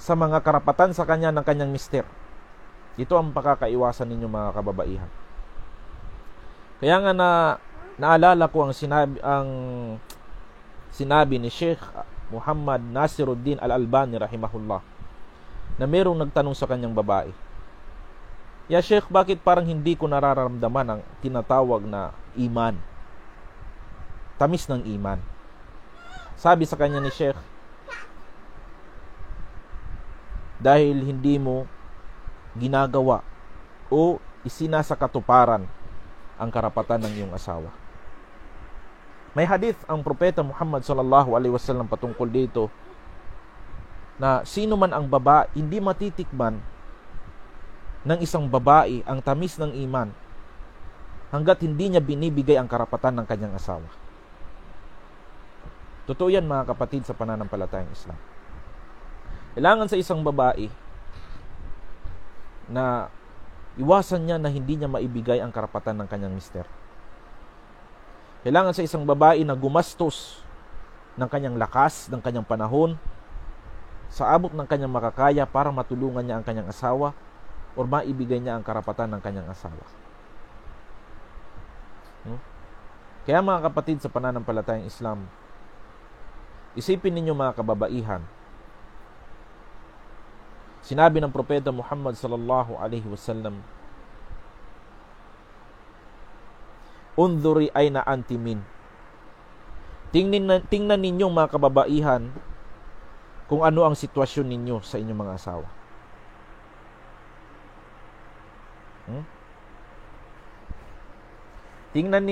Speaker 1: sa mga karapatan sa kanya ng kanyang mister. Ito ang pakakaiwasan ninyo mga kababaihan. Kaya nga naalala ko ang sinabi ni Sheikh Muhammad Nasiruddin Al-Albani rahimahullah, na merong nagtanong sa kanyang babae, "Ya Sheikh, bakit parang hindi ko nararamdaman ang tinatawag na iman? Tamis ng iman." Sabi sa kanya ni Sheikh, dahil hindi mo ginagawa o isinasakatuparan ang karapatan ng iyong asawa. May hadith ang propeta Muhammad sallallahu alaihi wasallam patungkol dito na sino man ang babae, hindi matitikman ng isang babae ang tamis ng iman hanggat hindi niya binibigay ang karapatan ng kanyang asawa. Totoo yan mga kapatid sa pananampalatayang Islam. Kailangan sa isang babae na iwasan niya na hindi niya maibigay ang karapatan ng kanyang mister. Kailangan sa isang babae na gumastos ng kanyang lakas, ng kanyang panahon, sa abot ng kanyang makakaya para matulungan niya ang kanyang asawa o maibigay niya ang karapatan ng kanyang asawa. Kaya mga kapatid sa pananampalatayang Islam, isipin ninyo mga kababaihan, sinabi ng propeta Muhammad sallallahu alaihi wasallam, "Undhuri ayna anti min." Tingnan ninyo mga kababaihan kung ano ang sitwasyon ninyo sa inyong mga asawa. Tingnan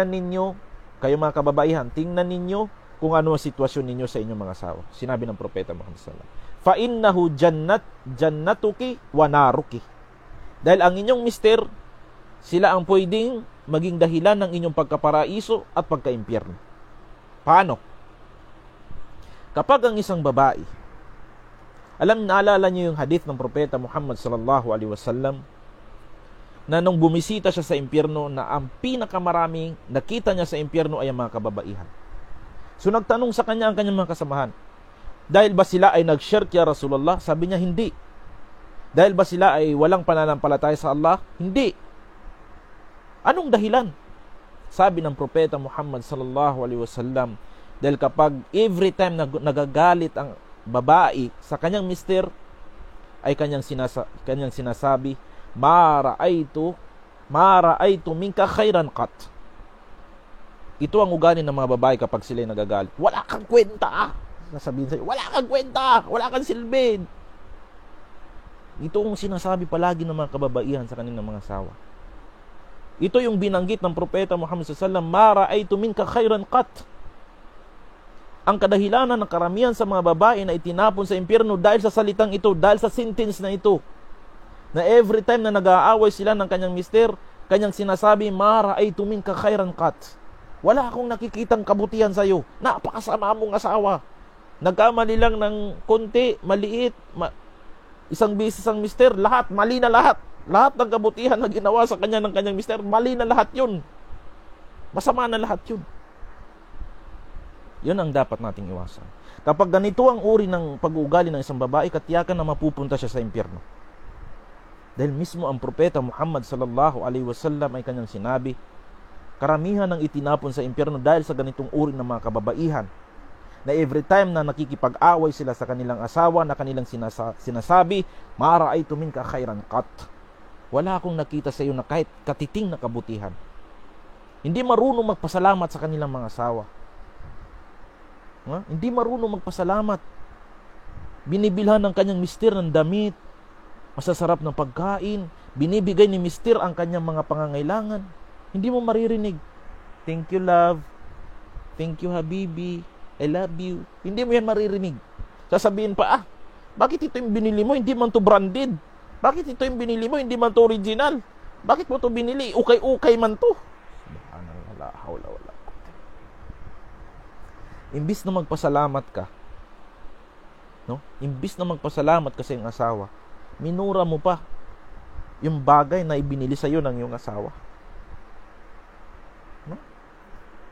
Speaker 1: ninyo kayo mga kababaihan, tingnan ninyo kung ano ang sitwasyon ninyo sa inyong mga asawa. Sinabi ng propeta Muhammad sallallahu alaihi wasallam, "Fa innahu jannatuki wa naruki." Dahil ang inyong mister, sila ang pwedeng maging dahilan ng inyong pagkaparaiso at pagkaimpyerno. Paano? Kapag ang isang babae, naalala niyo yung hadith ng propeta Muhammad sallallahu alaihi wasallam na nung bumisita siya sa impyerno, na ang pinakamaraming nakita niya sa impyerno ay ang mga kababaihan. So nagtanong sa kanya ang kanyang mga kasamahan, dahil ba sila ay nag-shirk ya Rasulullah? Sabi niya, hindi. Dahil ba sila ay walang pananampalataya sa Allah? Hindi. Anong dahilan? Sabi ng propeta Muhammad sallallahu alaihi wasallam, dahil kapag every time nagagalit ang babae sa kanyang mister, ay kanyang sinasabi, ma ra'aytu minka khairan qat. Ito ang ugali ng mga babae kapag sila nagagalit. Wala kang kwenta. Nasabihin sa'yo, wala kang kwenta, wala kang silbi. Ito ang sinasabi palagi ng mga kababaihan sa kanilang mga asawa. Ito yung binanggit ng propeta Muhammad sallallahu alaihi wasallam, ma ra'aytu minka khairan qat. Ang kadahilanan ng karamihan sa mga babae na itinapon sa impyerno dahil sa salitang ito, dahil sa sentence na ito, na every time na nag-aaway sila ng kanyang mister, kanyang sinasabi, ma ra'aytu minka khairan qat. Wala akong nakikitang kabutihan sa iyo. Napakasama mong asawa. Nagkamali lang ng konti, maliit, isang beses ang mister, lahat, mali na lahat. Lahat ng kabutihan na ginawa sa kanya ng kanyang mister, mali na lahat yun. Masama na lahat yun. Yun ang dapat nating iwasan. Kapag ganito ang uri ng pag-uugali ng isang babae, katiyakan na mapupunta siya sa impyerno. Dahil mismo ang propeta Muhammad sallallahu alaihi wasallam ay kanyang sinabi, karamihan ng itinapon sa impyerno dahil sa ganitong uri ng mga kababaihan, na every time na nakikipag-away sila sa kanilang asawa, na kanilang sinasabi, ma ra'aytu minka khairan qat. Wala akong nakita sa iyo na kahit katiting na kabutihan. Hindi marunong magpasalamat sa kanilang mga asawa. Hindi marunong magpasalamat. Binibilhan ng kanyang mister ng damit, masasarap ng pagkain, binibigay ni mister ang kanyang mga pangangailangan. Hindi mo maririnig, thank you love, thank you habibi, I love you. Hindi mo yan maririnig. Sasabihin pa, bakit ito yung binili mo, hindi man to branded? Bakit ito yung binili mo, hindi man to original? Bakit mo to binili, ukay-ukay man to? Subhanallah, hawla wala. Imbis na magpasalamat ka, no? Imbis na magpasalamat ka sa iyong asawa, minura mo pa yung bagay na ibinili sa iyo ng iyong asawa. No?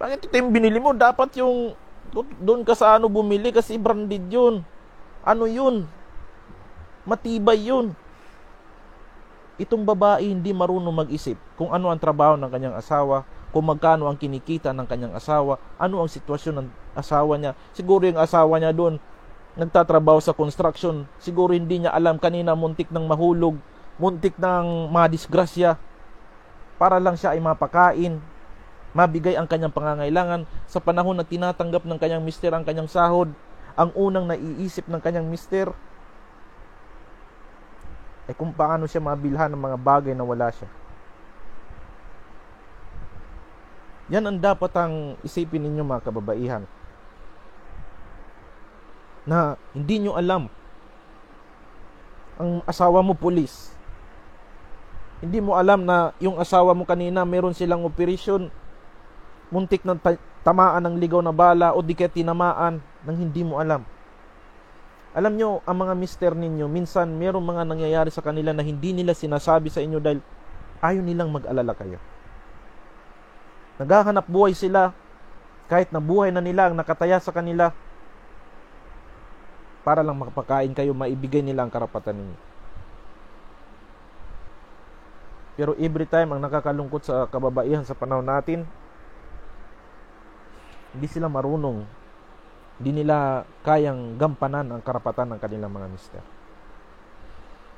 Speaker 1: Bakit ito yung binili mo? Dapat yung doon ka sa bumili kasi branded yun. Ano yun? Matibay yun. Itong babae hindi marunong mag-isip kung ano ang trabaho ng kanyang asawa, kung magkano ang kinikita ng kanyang asawa, ano ang sitwasyon ng asawa niya. Siguro yung asawa niya doon nagtatrabaho sa construction, siguro hindi niya alam, kanina muntik ng mahulog, muntik ng madisgrasya, para lang siya ay mapakain, mabigay ang kanyang pangangailangan. Sa panahon na tinatanggap ng kanyang mister ang kanyang sahod, ang unang naiisip ng kanyang mister ay kung paano siya mabilhan ng mga bagay na wala siya. Yan ang dapat ang isipin ninyo mga kababaihan, na hindi nyo alam ang asawa mo pulis, hindi mo alam na yung asawa mo kanina meron silang operasyon, muntik na tamaan ng ligaw na bala o di kaya tinamaan nang hindi mo alam. Alam nyo, ang mga mister ninyo, minsan meron mga nangyayari sa kanila na hindi nila sinasabi sa inyo dahil ayaw nilang mag-alala kayo. Naghahanap buhay sila, kahit na buhay na nila ang nakataya sa kanila, para lang makapakain kayo, maibigay nila ang karapatan ninyo. Pero every time ang nakakalungkot sa kababaihan sa panahon natin, hindi sila marunong, hindi nila kayang gampanan ang karapatan ng kanilang mga mister.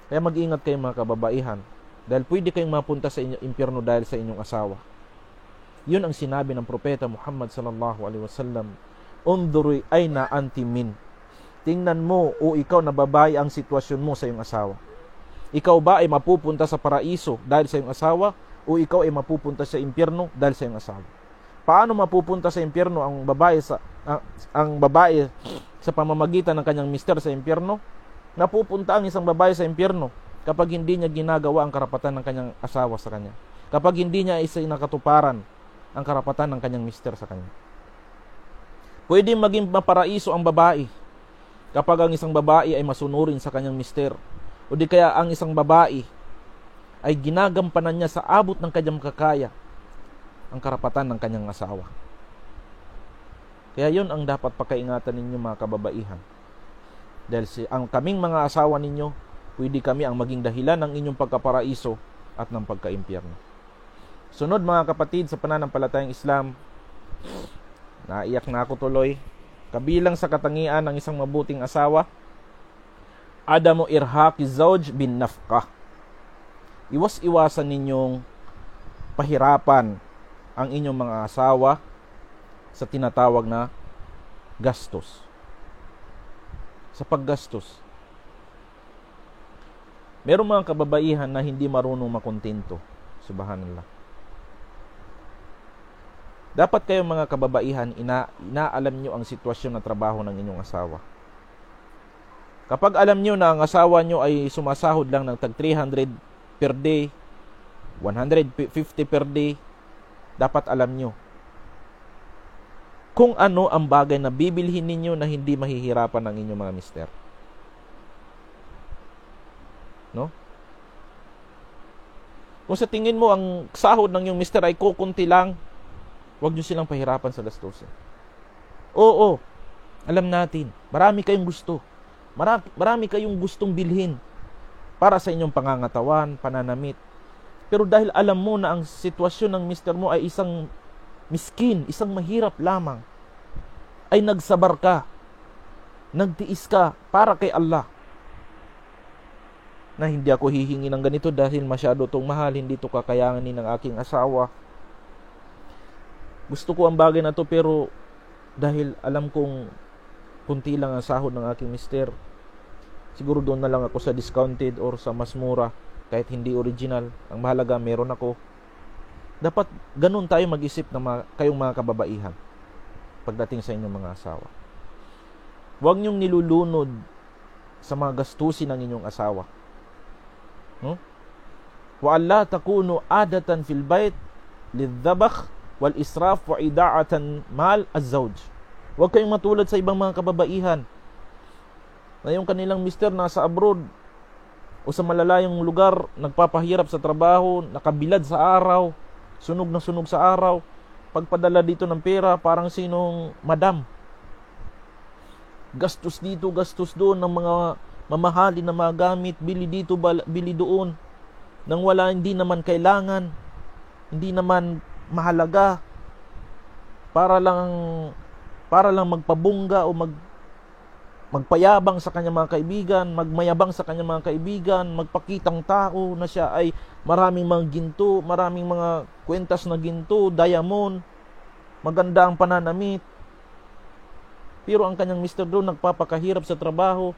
Speaker 1: Kaya mag-ingat kayo mga kababaihan, dahil pwede kayong mapunta sa impyerno dahil sa inyong asawa. Yun ang sinabi ng propeta Muhammad sallallahu alaihi wasallam, unduri ayna anti min. Tingnan mo o ikaw na babae ang sitwasyon mo sa iyong asawa. Ikaw ba ay mapupunta sa paraiso dahil sa iyong asawa, o ikaw ay mapupunta sa impyerno dahil sa iyong asawa? Paano mapupunta sa impyerno ang babae sa pamamagitan ng kanyang mister sa impyerno? Napupunta ang isang babae sa impyerno kapag hindi niya ginagawa ang karapatan ng kanyang asawa sa kanya. Kapag hindi niya nakatuparan ang karapatan ng kanyang mister sa kanya. Pwede maging maparaiso ang babae kapag ang isang babae ay masunurin sa kanyang mister, o di kaya ang isang babae ay ginagampanan niya sa abot ng kanyang kakaya ang karapatan ng kanyang asawa. Kaya yun ang dapat pakaingatan ninyo mga kababaihan. Dahil ang kaming mga asawa ninyo, pwede kami ang maging dahilan ng inyong pagkaparaiso at ng pagkaimpyerno. Sunod mga kapatid, sa pananampalatayang Islam, naiyak na ako tuloy. Kabilang sa katangian ng isang mabuting asawa, adamu irhaqi zawj bin nafqah. Iwas-iwasan ninyong pahirapan ang inyong mga asawa sa tinatawag na gastos. Sa paggastos. Merong mga kababaihan na hindi marunong makontento. Subhanallah. Dapat kayong mga kababaihan, inaalam nyo ang sitwasyon na trabaho ng inyong asawa. Kapag alam nyo na ang asawa nyo ay sumasahod lang ng tag 300 per day, 150 per day, dapat alam nyo kung ano ang bagay na bibilhin ninyo na hindi mahihirapan ng inyong mga mister. No? Kung sa tingin mo ang sahod ng iyong mister ay kukunti lang, huwag nyo silang pahirapan sa gastusin. Oo, alam natin, marami kayong gusto. Marami kayong gustong bilhin para sa inyong pangangatawan, pananamit. Pero dahil alam mo na ang sitwasyon ng mister mo ay isang miskin, isang mahirap lamang, ay nagsabar ka, nagtiis ka para kay Allah, na hindi ako hihingi ng ganito dahil masyado itong mahal, hindi ito kakayanin ng aking asawa. Gusto ko ang bagay na to, pero dahil alam kong kunti lang ang sahod ng aking mister, siguro doon na lang ako sa discounted or sa mas mura, kahit hindi original. Ang mahalaga meron ako. Dapat ganun tayo mag-isip na kayong mga kababaihan pagdating sa inyong mga asawa. Huwag niyong nilulunod sa mga gastusin ng inyong asawa. Wa alla takunu adatan fil bait lidhabakh wal israf wa ida'atan mal az-zawj. Huwag kayong matulad sa ibang mga kababaihan na yung kanilang mister nasa abroad o sa malalayong lugar, nagpapahirap sa trabaho, nakabilad sa araw, sunog na sunog sa araw, pagpadala dito ng pera parang sinong madam. Gastos dito, gastos doon ng mga mamahali na mga gamit, bili dito, bili doon, nang wala, hindi naman kailangan, hindi naman mahalaga, para lang magpabungga o magpayabang sa kanyang mga kaibigan, magmayabang sa kanyang mga kaibigan, magpakitang tao na siya ay maraming mga ginto, maraming mga kwentas na ginto, diamond, maganda ang pananamit. Pero ang kanyang mister doon nagpapakahirap sa trabaho,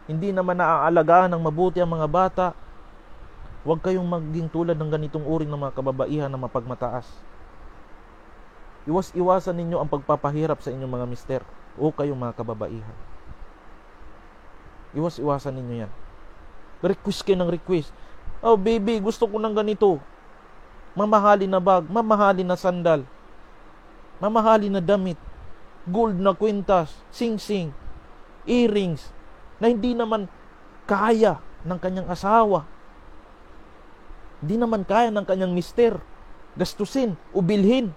Speaker 1: hindi naman naaalagaan ng mabuti ang mga bata. Huwag kayong maging tulad ng ganitong uri ng mga kababaihan na mapagmataas. Iwas-iwasan ninyo ang pagpapahirap sa inyong mga mister o kayong mga kababaihan. Iwas-iwasan ninyo yan. Request kayo ng request. Oh baby, gusto ko ng ganito. Mamahalin na bag, mamahalin na sandal, mamahalin na damit, gold na kwintas, sing-sing, earrings, na hindi naman kaya ng kanyang asawa, hindi naman kaya ng kanyang mister gastusin o bilhin.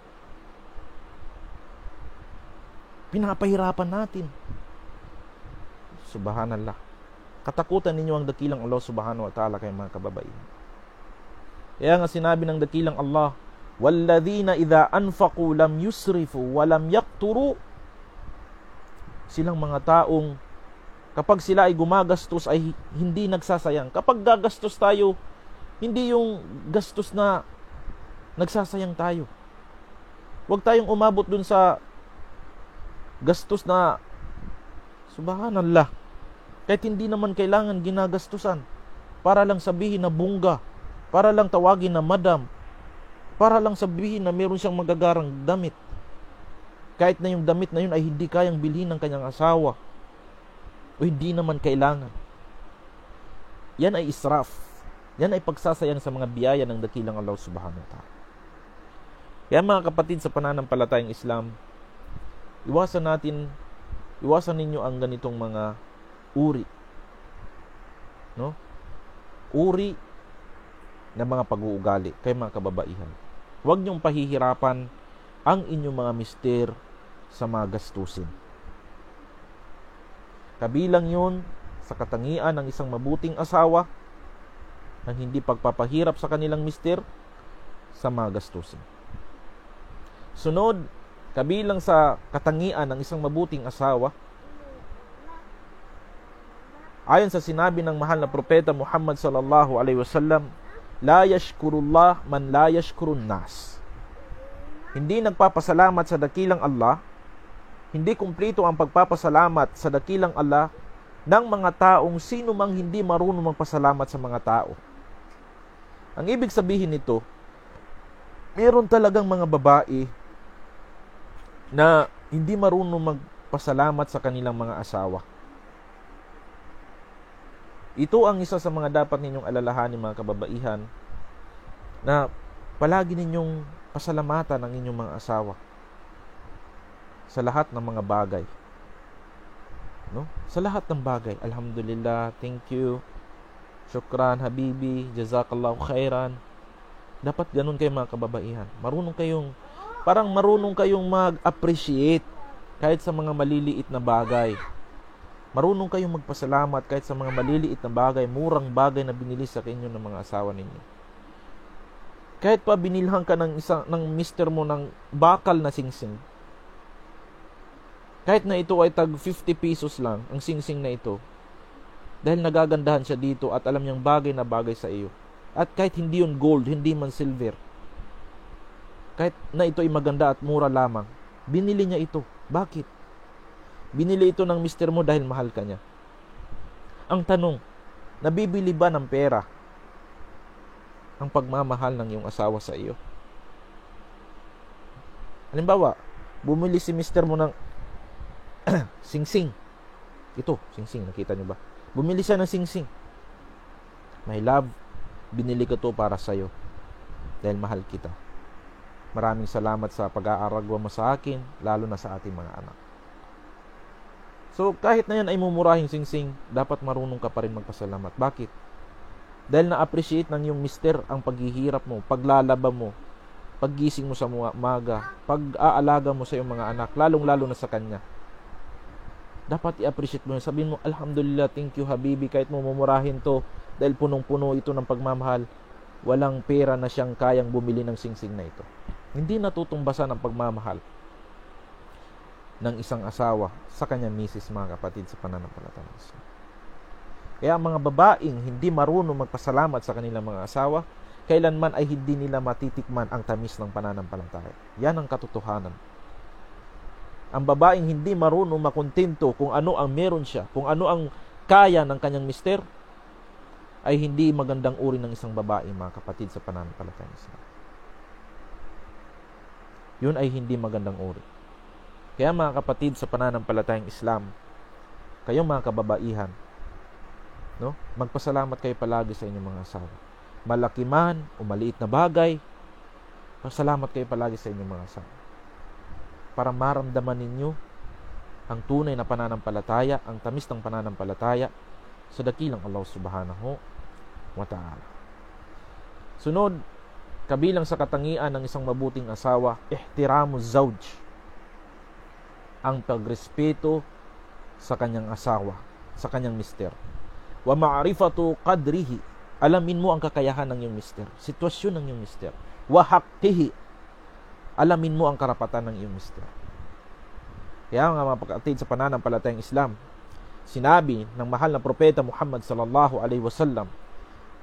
Speaker 1: Pinapahirapan natin. Subhanallah. Katakutan ninyo ang dakilang Allah subhanahu wa ta'ala kay mga kababaihan. Kaya nga sinabi ng dakilang Allah, "Walladhina idha anfaqu lam yusrifu wa lam yaqturu." Silang mga taong kapag sila ay gumagastos ay hindi nagsasayang. Kapag gagastos tayo, hindi yung gastos na nagsasayang tayo. Huwag tayong umabot dun sa gastos na subhanallah, kahit hindi naman kailangan ginagastusan, para lang sabihin na bungga, para lang tawagin na madam, para lang sabihin na meron siyang magagarang damit, kahit na yung damit na yun ay hindi kayang bilhin ng kanyang asawa o hindi naman kailangan. Yan ay israf. Yan ay pagsasayang sa mga biyaya ng dakilang Allah subhanahu wa ta'ala. Kaya mga kapatid sa pananampalatayang Islam, iwasan ninyo ang ganitong mga uri. No? Uri ng mga pag-uugali kay mga kababaihan. Huwag niyong pahihirapan ang inyong mga mister sa mga gastusin. Kabilang yun sa katangian ng isang mabuting asawa ang hindi pagpapahirap sa kanilang mister sa mga gastusin. Sunod, kabilang sa katangian ng isang mabuting asawa, ayon sa sinabi ng mahal na propeta Muhammad sallallahu alaihi wasallam, la yashkurullah man la yashkurun nas. Hindi nagpapasalamat sa dakilang Allah, hindi kumpleto ang pagpapasalamat sa dakilang Allah ng mga taong sino mang hindi marunong magpasalamat sa mga tao. Ang ibig sabihin nito, meron talagang mga babae na hindi marunong magpasalamat sa kanilang mga asawa. Ito ang isa sa mga dapat ninyong alalahanin, mga kababaihan, na palagi ninyong pasalamatan ang inyong mga asawa sa lahat ng mga bagay. No? Sa lahat ng bagay. Alhamdulillah, thank you, syukran, habibi, jazakallahu khairan. Dapat ganun kayo, mga kababaihan. Marunong kayong mag-appreciate kahit sa mga maliliit na bagay. Marunong kayong magpasalamat kahit sa mga maliliit na bagay, murang bagay na binili sa inyo ng mga asawa ninyo. Kahit pa binilhan ka ng mister mo ng bakal na singsing, kahit na ito ay tag 50 pesos lang, ang singsing na ito, dahil nagagandahan siya dito at alam niyang bagay na bagay sa iyo. At kahit hindi yun gold, hindi man silver, kahit na ito ay maganda at mura lamang, binili niya ito. Bakit? Binili ito ng mister mo dahil mahal ka niya. Ang tanong, nabibili ba ng pera ang pagmamahal ng iyong asawa sa iyo? Halimbawa, bumili si mister mo ng singsing. Ito, singsing, nakita niyo ba? Bumili siya ng singsing. My love, binili ko to para sa iyo dahil mahal kita. Maraming salamat sa pag-aaragwa mo sa akin, lalo na sa ating mga anak. So, kahit na yan ay mumurahing singsing, dapat marunong ka pa rin magpasalamat. Bakit? Dahil na-appreciate ng iyong mister ang paghihirap mo, paglalaba mo, paggising mo sa umaga, pag-aalaga mo sa iyong mga anak, lalong-lalo na sa kanya. Dapat i-appreciate mo. Sabihin mo, alhamdulillah, thank you habibi, kahit mo mumurahin to, dahil punong-puno ito ng pagmamahal, walang pera na siyang kayang bumili ng singsing na ito. Hindi natutumbasan ang pagmamahal ng isang asawa sa kanyang misis, mga kapatid, sa pananampalataya. Kaya ang mga babaeng hindi marunong magpasalamat sa kanilang mga asawa, kailanman ay hindi nila matitikman ang tamis ng pananampalataya. Yan ang katotohanan. Ang babaeng hindi marunong makontento kung ano ang meron siya, kung ano ang kaya ng kanyang mister, ay hindi magandang uri ng isang babae, mga kapatid, sa pananampalataya. Yun ay hindi magandang uri. Kaya, mga kapatid, sa pananampalatayang Islam, kayong mga kababaihan, no? Magpasalamat kayo palagi sa inyong mga asawa. Malaki man o maliit na bagay, pasalamat kayo palagi sa inyong mga asawa. Para maramdaman ninyo ang tunay na pananampalataya, ang tamis ng pananampalataya sa dakilang Allah subhanahu wa ta'ala. Sunod, kabilang sa katangian ng isang mabuting asawa, ihtiramuz zawj, ang pagrespeto sa kanyang asawa, sa kanyang mister. Wa ma'rifatu qadrihi, alamin mo ang kakayahan ng iyong mister, sitwasyon ng iyong mister. Wa haqqihi, alamin mo ang karapatan ng iyong mister. Kaya nga, mga kapatid, sa pananampalatayang Islam, sinabi ng mahal na propeta Muhammad sallallahu alaihi wasallam,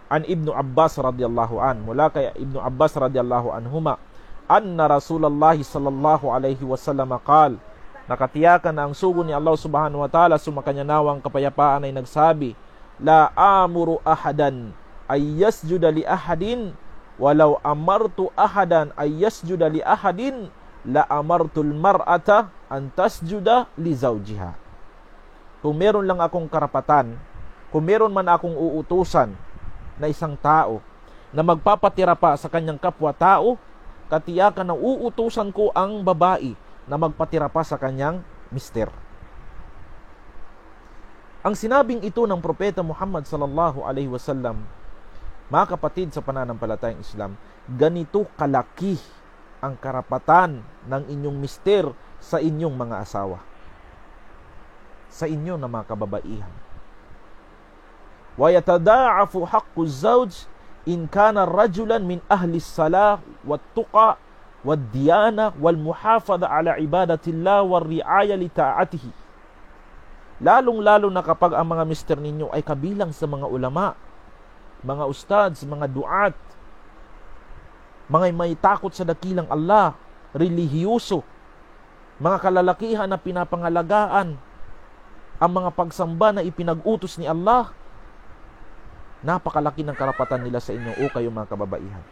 Speaker 1: an Ibnu Abbas radhiyallahu an, mula kay Ibnu Abbas radhiyallahu anhuma, anna Rasulullah sallallahu alaihi wasallam qala, nakatiyakan na ang sugo ni Allah subhanahu wa ta'ala, sumakanya nawang kapayapaan, ay nagsabi, la amuru ahadan ay yasjuda li ahadin, walau amartu ahadan ay yasjuda li ahadin, la amartul mar'ata an tasjuda li zawjiha. Kung meron lang akong karapatan, kung meron man akong uutusan na isang tao na magpapatira pa sa kanyang kapwa-tao, katiyakan na uutusan ko ang babae na magpatira pa sa kanyang mister. Ang sinabing ito ng propeta Muhammad sallallahu alaihi wasallam, mga kapatid, sa pananampalatayang Islam, ganito kalaki ang karapatan ng inyong mister sa inyong mga asawa, sa inyo na mga kababaihan. Wa yatada'afu haqqu az-zawj in kana rajulan min ahli as-salah wat-tuqa wad-diyana wal-muhafadha ala ibadatillah war-ri'aya li ta'atihi. Lalong-lalo na kapag ang mga mister ninyo ay kabilang sa mga ulama, mga ustads, mga duat, mga may takot sa dakilang Allah, relihiyoso, mga kalalakihan na pinapangalagaan ang mga pagsamba na ipinag-utos ni Allah. Napakalaki ng karapatan nila sa inyo o kayo mga kababaihan.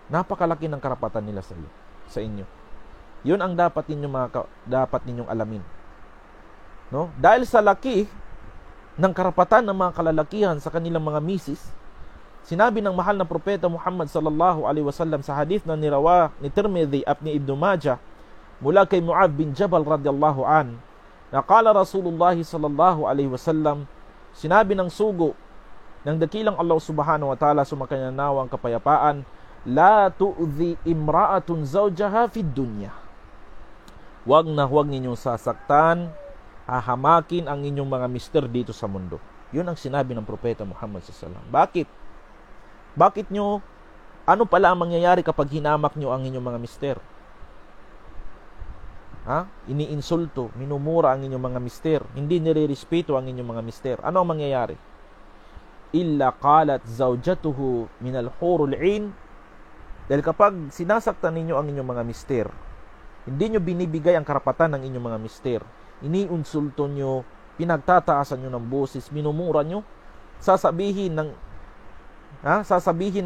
Speaker 1: Napakalaki ng karapatan nila sa inyo. Yun ang dapat ninyong alamin. No? Dahil sa laki ng karapatan ng mga kalalakihan sa kanilang mga misis, sinabi ng mahal na propeta Muhammad sallallahu alaihi wasallam sa hadith na nirawa ni Tirmidhi at ni Ibn Majah mula kay Mu'adh bin Jabal radhiyallahu an, na qala Rasulullah sallallahu alaihi wasallam, sinabi ng sugo ng dakilang Allah subhanahu wa ta'ala, sumakanyanawa ang kapayapaan, la tu'dhi imra'atun zawjaha fid dunya. Huwag ninyong sasaktan, hahamakin ang inyong mga mister dito sa mundo. Yun ang sinabi ng propeta Muhammad sallallahu alaihi wasallam. Bakit? Bakit nyo, ano pala ang mangyayari kapag hinamak nyo ang inyong mga mister? Iniinsulto, minumura ang inyong mga mister, hindi nire-respeto ang inyong mga mister. Ano ang mangyayari? Illa qalat zawjatuhu minal hurul 'ain. Dahil kapag sinasaktan ninyo ang inyong mga mister, hindi nyo binibigay ang karapatan ng inyong mga mister, iniinsulto nyo, pinagtataasan nyo ng boses, minumura nyo, sasabihin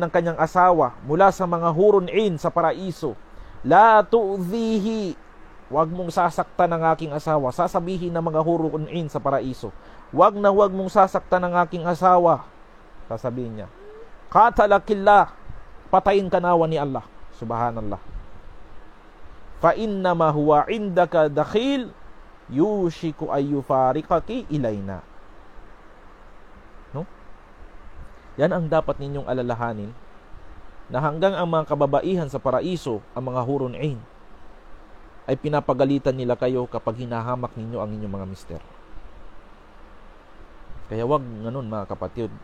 Speaker 1: ng kanyang asawa mula sa mga hurun 'ain sa paraiso, la tu'dhihi, wag mong sasaktan ng aking asawa. Sasabihin ng mga hurun 'ain sa paraiso, wag mong sasaktan ng aking asawa. Sasabihin niya, qatalakillah, patayin ka nawa ni Allah. Subhanallah. Fa innama huwa indaka dakhil yushiku ayyufariqaki ilayna. No? Yan ang dapat ninyong alalahanin, na hanggang ang mga kababaihan sa paraiso, ang mga hurun 'ain, ay pinapagalitan nila kayo kapag hinahamak ninyo ang inyong mga mister. Kaya wag ganun mga kapatid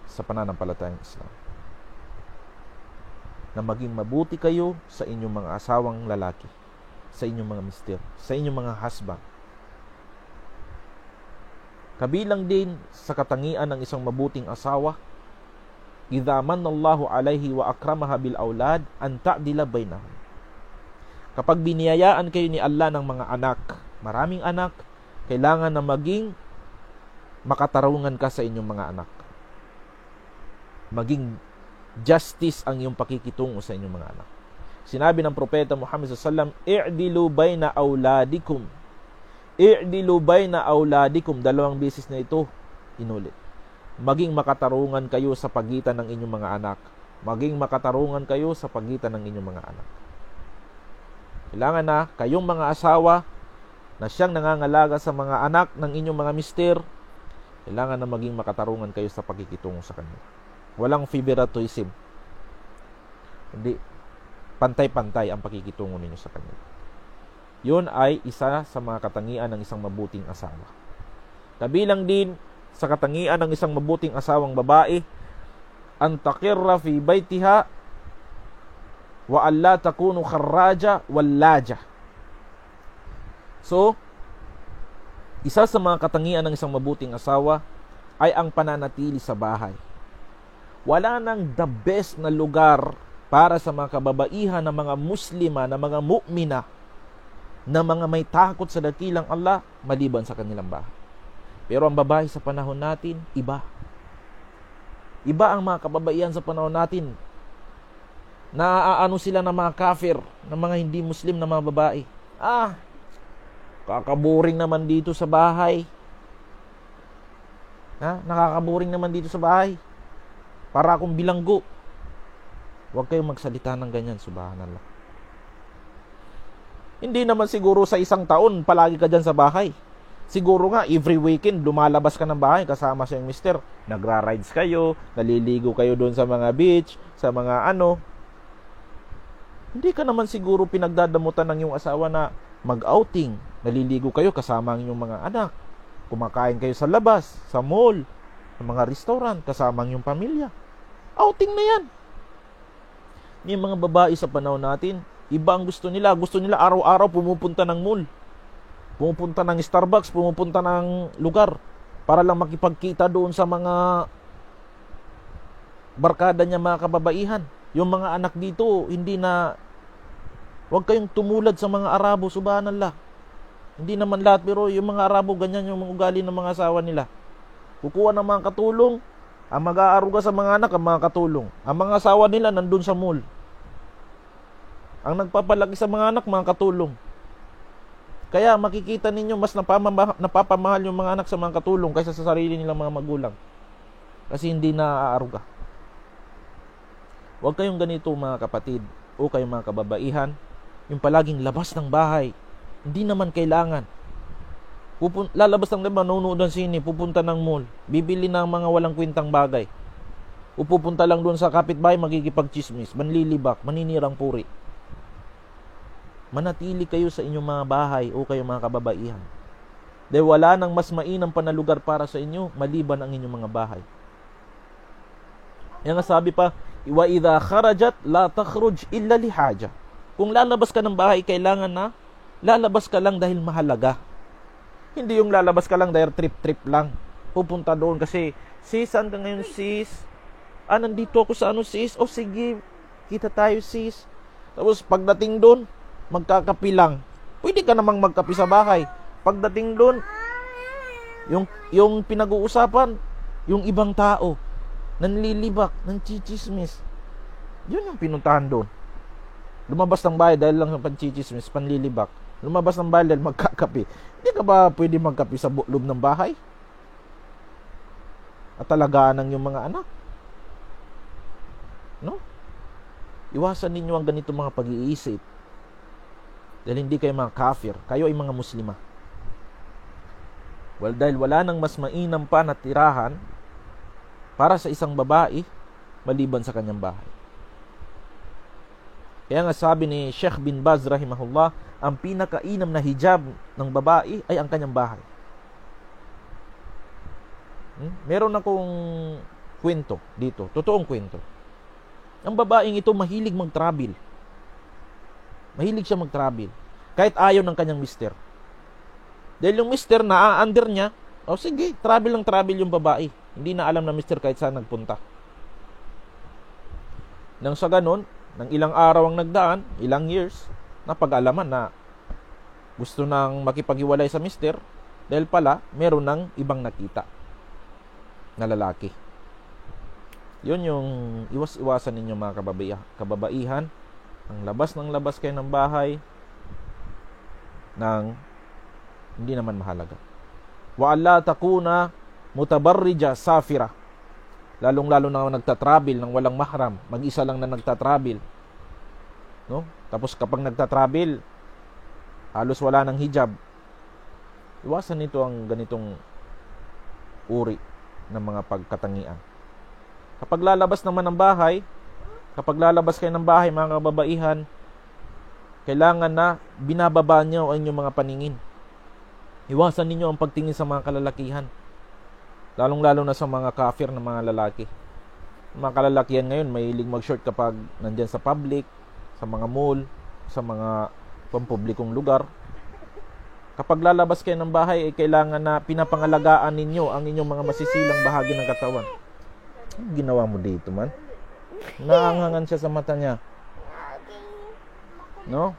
Speaker 1: sa pananampalatayang Islam, na maging mabuti kayo sa inyong mga asawang lalaki, sa inyong mga mister, sa inyong mga husband. Kabilang din sa katangian ng isang mabuting asawa, idza manallahu alayhi wa akramaha bil aulad an ta'dila bainahum. Kapag biniyayaan kayo ni Allah ng mga anak, maraming anak, kailangan na maging makatarungan ka sa inyong mga anak. Maging justice ang iyong pakikitungo sa inyong mga anak. Sinabi ng propeta Muhammad sallallahu alaihi wasallam, i'dilu baina auladikum. I'dilu baina auladikum. 2 beses na ito inulit. Maging makatarungan kayo sa pagitan ng inyong mga anak. Maging makatarungan kayo sa pagitan ng inyong mga anak. Kailangan na kayong mga asawa na siyang nangangalaga sa mga anak ng inyong mga mister, kailangan na maging makatarungan kayo sa pakikitungo sa kanila. Walang favoritism. Hindi, pantay-pantay ang pakikitungo ninyo sa kanila. Yun ay isa sa mga katangian ng isang mabuting asawa. Kabilang din sa katangian ng isang mabuting asawang babae, an taqirra fi baytiha wa alla takunu kharraja wallaja. So, isa sa mga katangian ng isang mabuting asawa ay ang pananatili sa bahay. Wala nang the best na lugar para sa mga kababaihan na mga muslima, na mga mu'mina, na mga may takot sa dakilang Allah maliban sa kanilang bahay. Pero ang babae sa panahon natin, iba. Iba ang mga kababaihan sa panahon natin. Naaano sila ng mga kafir, ng mga hindi Muslim na mga babae. Kakaboring naman dito sa bahay. Nakakaboring naman dito sa bahay. Para akong bilanggo. Huwag kayong magsalita ng ganyan, subhanallah. Hindi naman siguro sa isang taon palagi ka dyan sa bahay. Siguro nga every weekend lumalabas ka ng bahay kasama sa iyong mister. Nagra-rides kayo, naliligo kayo doon sa mga beach, sa mga ano. Hindi ka naman siguro pinagdadamutan ng iyong asawa na mag-outing. Naliligo kayo kasama ang iyong mga anak. Kumakain kayo sa labas, sa mall, sa mga restaurant, kasama ang iyong pamilya. Outing na yan. Yung mga babae sa panahon natin, iba ang gusto nila. Gusto nila araw-araw pumupunta ng mall. Pumupunta ng Starbucks, pumupunta ng lugar para lang makipagkita doon sa mga barkada niya, mga kababaihan. Yung mga anak dito, hindi na, huwag kayong tumulad sa mga Arabo, subhanallah. Hindi naman lahat, pero yung mga Arabo, ganyan yung mga ugali ng mga asawa nila. Kukuha ng mga katulong, ang mag-aaruga sa mga anak, ang mga katulong. Ang mga asawa nila, nandun sa mall. Ang nagpapalaki sa mga anak, mga katulong. Kaya makikita ninyo, mas napapamahal yung mga anak sa mga katulong kaysa sa sarili nilang mga magulang. Kasi hindi na aaruga. Huwag kayong ganito mga kapatid o kayong mga kababaihan, yung palaging labas ng bahay. Hindi naman kailangan. Lalabas ng labas, manonood ng sine, pupunta ng mall, bibili ng mga walang kwentang bagay. O pupunta lang doon sa kapitbahay, magkikipagchismis, manlilibak, maninirang puri. Manatili kayo sa inyong mga bahay o kayong mga kababaihan. Dahil wala nang mas mainam pa na lugar para sa inyo, maliban ang inyong mga bahay. Yan nga sabi pa, wa idha kharajat la takhruj illa li haja. Kung lalabas ka ng bahay, kailangan na lalabas ka lang dahil mahalaga. Hindi yung lalabas ka lang dahil trip-trip lang. Pupunta doon kasi, sis, saan ka ngayon, sis? Nandito ako sa sis? O sige, kita tayo, sis. Tapos pagdating doon, magkakapi lang. Pwede ka namang magkapi sa bahay. Pagdating doon, yung pinag-uusapan, yung ibang tao, nanlilibak, nanchichismis. Yun yung pinuntahan doon. Lumabas ng bahay dahil lang sa panchichismis, panlilibak. Lumabas ng bahay dahil magkakapi. Hindi ka ba pwede magkapi sa loob ng bahay? At talagaan ng yung mga anak? No? Iwasan ninyo ang ganito mga pag-iisip. Dahil hindi kayo mga kafir. Kayo ay mga muslima. Well, dahil wala nang mas mainam pa na tirahan para sa isang babae maliban sa kanyang bahay. Kaya nga sabi ni Sheikh bin Baz rahimahullah, ang pinakainam na hijab ng babae ay ang kanyang bahay. Meron akong kwento dito, totoong kwento. Ang babaeng ito mahilig mag-travel. Mahilig siya mag-travel. Kahit ayaw ng kanyang mister. Dahil yung mister na under niya, sige, travel yung babae. Hindi na alam na mister kahit saan nagpunta. Nang sa ganon, nang ilang araw ang nagdaan, ilang years, napag-alaman na gusto nang makipaghiwalay sa mister dahil pala meron ng ibang nakita na lalaki. Yun yung iwas-iwasan ninyo mga kababaihan. Ang labas ng labas kayo ng bahay nang hindi naman mahalaga. Wa alla takuna mutabarrija safira. Lalong-lalo na nagta-travel ng walang mahram, mag-isa lang na nagta-travel. No? Tapos kapag nagta-travel, halos wala ng hijab. Iwasan nito ang ganitong uri ng mga pagkatangian. Kapag lalabas naman ng bahay, kapag lalabas kayo ng bahay, mga kababaihan, kailangan na binababa niyo ang inyong mga paningin. Iwasan ninyo ang pagtingin sa mga kalalakihan. Lalong-lalo na sa mga kafir na mga lalaki. Mga kalalakihan ngayon, mahilig mag-short kapag nandyan sa public, sa mga mall, sa mga pampublikong lugar. Kapag lalabas kayo ng bahay, kailangan na pinapangalagaan ninyo ang inyong mga masisilang bahagi ng katawan. Ano ginawa mo dito, man? Naanghangan siya sa mata niya. No?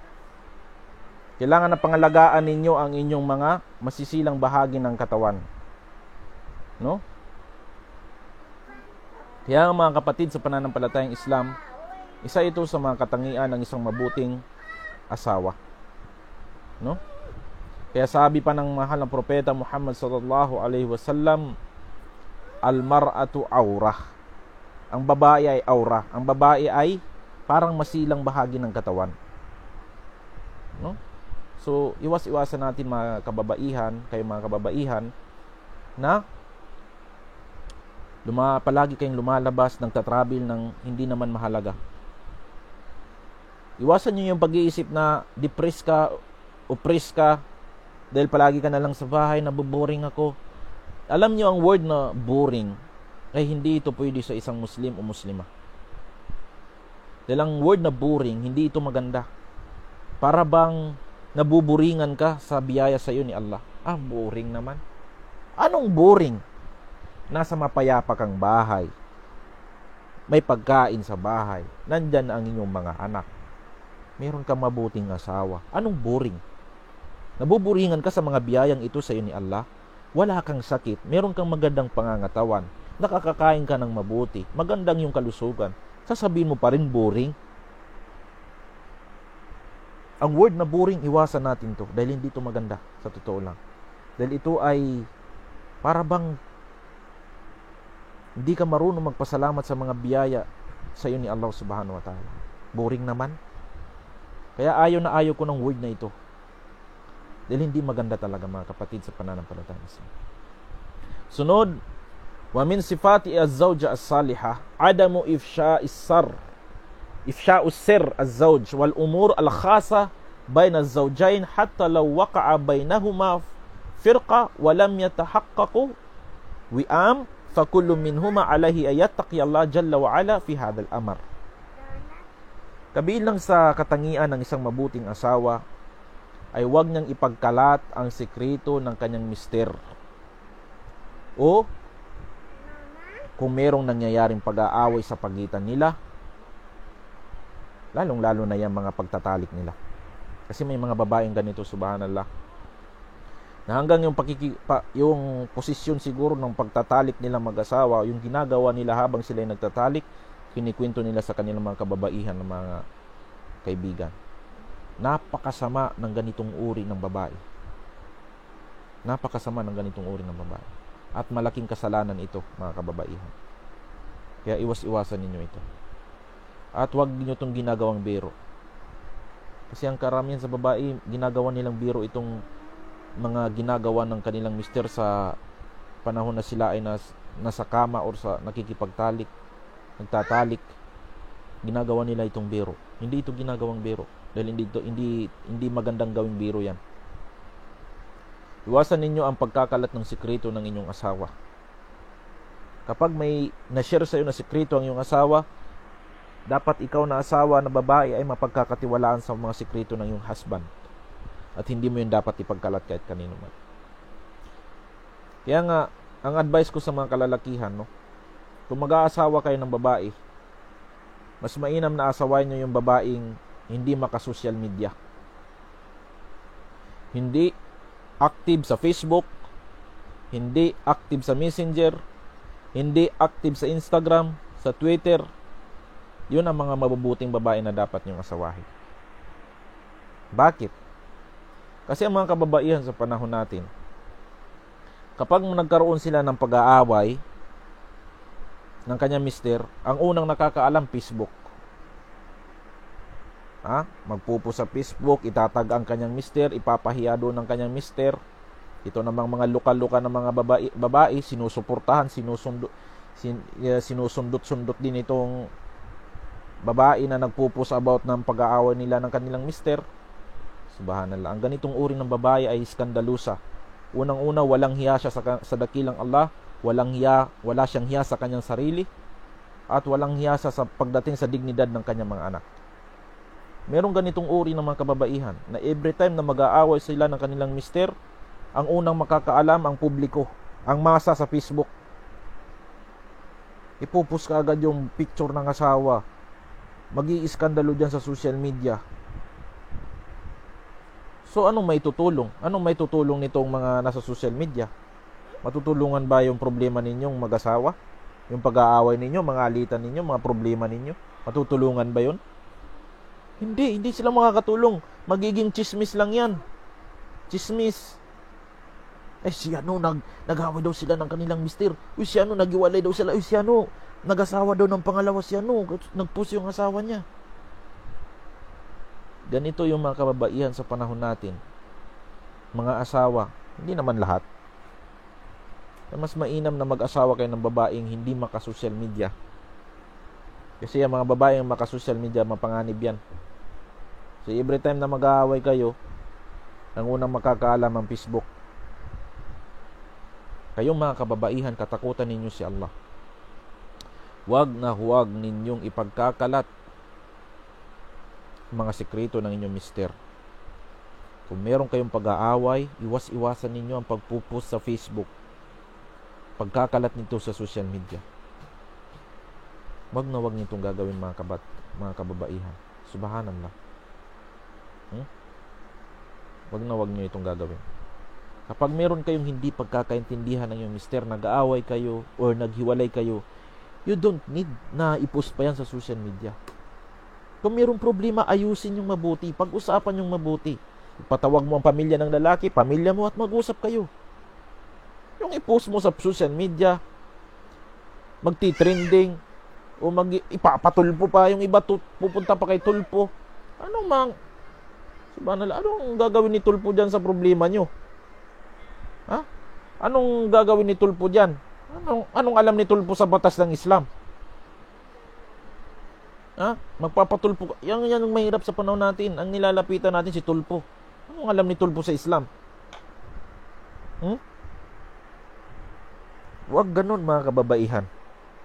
Speaker 1: Kailangan na pangalagaan ninyo ang inyong mga masisilang bahagi ng katawan. No? Kaya mga kapatid sa pananampalatayang Islam, isa ito sa mga katangian ng isang mabuting asawa. No? Kaya sabi pa ng mahal na propeta Muhammad sallallahu alaihi wasallam, al-mar'atu awrah. Ang babae ay aura. Ang babae ay parang masilang bahagi ng katawan. No? So, iwas-iwasan natin mga kababaihan, kayo mga kababaihan, na palagi kayong lumalabas, nagtatravel ng hindi naman mahalaga. Iwasan nyo yung pag-iisip na depressed ka, oppressed ka, dahil palagi ka na lang sa bahay, naboboring ako. Alam nyo ang word na boring, ay hindi ito pwede sa isang Muslim o Muslima. Dahil ang word na boring, hindi ito maganda. Para bang nabuburingan ka sa biyaya sa iyo ni Allah. Boring naman. Anong boring? Nasa mapayapa kang bahay. May pagkain sa bahay. Nandyan ang inyong mga anak. Meron kang mabuting asawa. Anong boring? Nabuburingan ka sa mga biyayang ito sa iyo ni Allah. Wala kang sakit. Meron kang magandang pangangatawan. Nakakakain ka ng mabuti. Magandang yung kalusugan. Sasabihin mo pa rin boring? Ang word na boring, iwasan natin to dahil hindi ito maganda, sa totoo lang. Dahil ito ay para bang hindi ka marunong magpasalamat sa mga biyaya sa iyo ni Allah subhanahu wa ta'ala. Boring naman. Kaya ayaw ko ng word na ito. Dahil hindi maganda talaga, mga kapatid, sa pananampalataya. Sunod, wa min sifati az-zawja as-salihah adamu ifsha'is sir az-zawj wal umur al-khasa bayna az-zawjayn hatta law waqa'a baynahuma firqa wa lam yatahaqqaqu wi'am fa kullu minhuma alayhi ayattaqi Allah jalla wa ala fi hadha al-amr. Kabilang sa katangian ng isang mabuting asawa ay huwag niyang ipagkalat ang sikreto ng kanyang mister. O kung merong nangyayaring pag-aaway sa pagitan nila, lalong-lalo na yung mga pagtatalik nila. Kasi may mga babaeng ganito, subhanallah, na hanggang yung posisyon siguro ng pagtatalik nila mag-asawa, yung ginagawa nila habang sila nagtatalik, kinikwento nila sa kanilang mga kababaihan ng mga kaibigan. Napakasama ng ganitong uri ng babae. Napakasama ng ganitong uri ng babae. At malaking kasalanan ito, mga kababaihan. Kaya iwas-iwasan ninyo ito. At huwag niyo itong ginagawang biro. Kasi ang karamihan sa babae, ginagawa nilang biro itong mga ginagawa ng kanilang mister sa panahon na sila ay nasa kama or sa nakikipagtalik, nagtatalik. Ginagawa nila itong biro. Hindi ito ginagawang biro. Dahil hindi magandang gawing biro yan. Iwasan ninyo ang pagkakalat ng sikreto ng inyong asawa. Kapag may na-share sa iyo na sikreto ang iyong asawa, dapat ikaw na asawa na babae ay mapagkakatiwalaan sa mga sikreto ng iyong husband. At hindi mo yun dapat ipagkalat kahit kanino man. Kaya nga, ang advice ko sa mga kalalakihan, kung mag-aasawa kayo ng babae, mas mainam na asawain nyo yung babaeng hindi maka-social media. Hindi active sa Facebook, hindi active sa Messenger, hindi active sa Instagram, sa Twitter. Yun ang mga mabubuting babae na dapat niyong asawahin. Bakit? Kasi ang mga kababaihan sa panahon natin, kapag nagkaroon sila ng pag-aaway ng kanyang mister, ang unang nakakaalam, Facebook. Magpupo sa Facebook, itatag ang kanyang mister, ipapahiya doon ng kanyang mister. Ito namang mga lokal-lokal na mga babae, sinusuportahan, sinusundot-sundot din itong babae na nagpupos about ng pag-aaway nila ng kanilang mister. Subhanallah. Ang ganitong uri ng babae ay skandalusa. Unang-una, walang hiya siya sa dakilang Allah, wala siyang hiya sa kanyang sarili, at walang hiya sa pagdating sa dignidad ng kanyang mga anak. Merong ganitong uri ng mga kababaihan na every time na mag-aaway sila ng kanilang mister, ang unang makakaalam ang publiko, ang masa sa Facebook. Ipupus ka agad yung picture ng asawa. Magi-iskandalo dyan sa social media. So anong may tutulong? Anong may tutulong nitong mga nasa social media? Matutulungan ba yung problema ninyong mag-asawa? Yung pag-aaway ninyo, mga alitan ninyo, mga problema ninyo? Matutulungan ba yun? Hindi sila makakatulong. Magiging chismis lang yan. Chismis. Si ano, nag-away daw sila ng kanilang mister. Si ano, nag-iwalay daw sila. Si ano, nag-asawa daw ng pangalawa. Si ano, nag-push yung asawa niya. Ganito yung mga kababaihan sa panahon natin. Mga asawa, hindi naman lahat. Mas mainam na mag-asawa kayo ng babaeng hindi maka-social media. Kasi ang mga babaeng maka-social media, mapanganib yan. So every time na mag-aaway kayo, ang unang makakaalam ang Facebook. Kayong mga kababaihan, katakutan ninyo si Allah. Huwag na huwag ninyong ipagkakalat mga sikreto ng inyong mister. Kung meron kayong pag-aaway, iwas-iwasan ninyo ang pagpupost sa Facebook, pagkakalat nito sa social media. Huwag na huwag nitong gagawin mga kababaihan. Subhanallah. Huwag na huwag nyo itong gagawin. Kapag meron kayong hindi pagkakaintindihan ng iyong mister, nag-aaway kayo or naghiwalay kayo, you don't need na i-post pa yan sa social media. Kung mayroong problema, ayusin yung mabuti. Pag-usapan yung mabuti. Ipatawag mo ang pamilya ng lalaki, pamilya mo, at mag-usap kayo. Yung i-post mo sa social media, magti-trending, o ipapatulpo pa, yung iba pupunta pa kay tulpo. Subhanallah, anong gagawin ni tulpo dyan sa problema nyo? Ha? Anong gagawin ni tulpo dyan? Anong alam ni tulpo sa batas ng Islam? Ha? Magpapatulpo. Yan ang mahirap sa panahon natin. Ang nilalapitan natin si tulpo. Anong alam ni tulpo sa Islam? Huwag ganun mga kababaihan.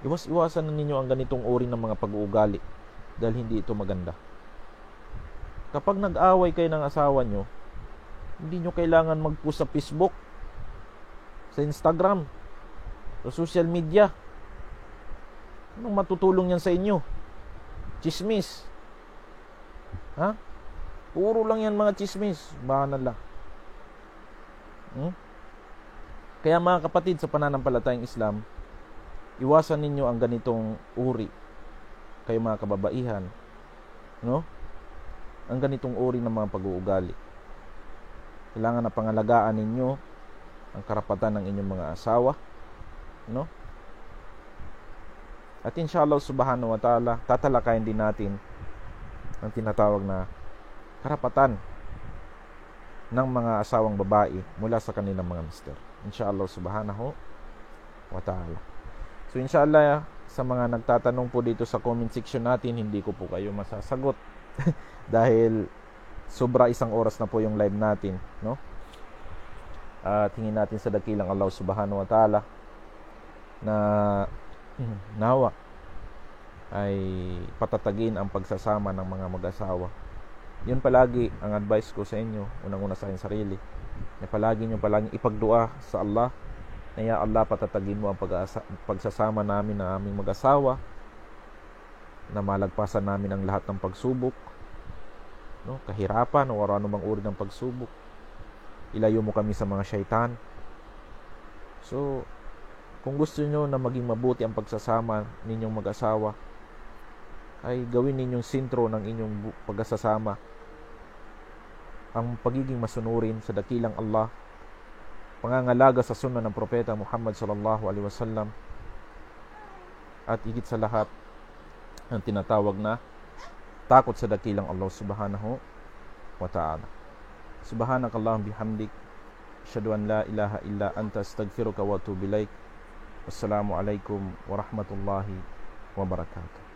Speaker 1: Iwasan na ninyo ang ganitong uri ng mga pag-uugali dahil hindi ito maganda. Kapag nag-away kayo ng asawa nyo, hindi nyo kailangan mag-post sa Facebook, sa Instagram, sa social media. Anong matutulong yan sa inyo? Chismis. Ha? Puro lang yan mga chismis. Subhanallah. Kaya mga kapatid, sa pananampalatayang Islam, iwasan ninyo ang ganitong uri. Kayo mga kababaihan, no? Ang ganitong uri ng mga pag-uugali. Kailangan na pangalagaan ninyo ang karapatan ng inyong mga asawa, no? At inshallah subhanahu wa ta'ala, tatalakayin din natin ang tinatawag na karapatan ng mga asawang babae mula sa kanilang mga mister. Inshallah subhanahu wa ta'ala. So inshallah, sa mga nagtatanong po dito sa comment section natin, hindi ko po kayo masasagot dahil sobra 1 oras na po yung live natin, no? At hingin natin sa dakilang Allah subhanahu wa ta'ala na nawa ay patatagin ang pagsasama ng mga mag-asawa. Yun palagi ang advice ko sa inyo, unang-una sa aking sarili, na palaging ipagdua sa Allah na ya Allah, patatagin mo ang pagsasama namin ng aming mag-asawa, na malagpasan namin ang lahat ng pagsubok, no? Kahirapan o anumang uri ng pagsubok. Ilayo mo kami sa mga syaitan. So kung gusto nyo na maging mabuti ang pagsasama ninyong mag-asawa, ay gawin ninyong sentro ng inyong pagsasama ang pagiging masunurin sa dakilang Allah, pangangalaga sa sunnah ng propeta Muhammad sallallahu alaihi wasallam, at higit sa lahat ang tinatawag na takot sa dakilang Allah subhanahu wa ta'ala. Subhanakallahumma bihamdik, asyhadu an la ilaha illa anta, astaghfiruka wa atubu ilaik. Wassalamualaikum warahmatullahi wabarakatuh.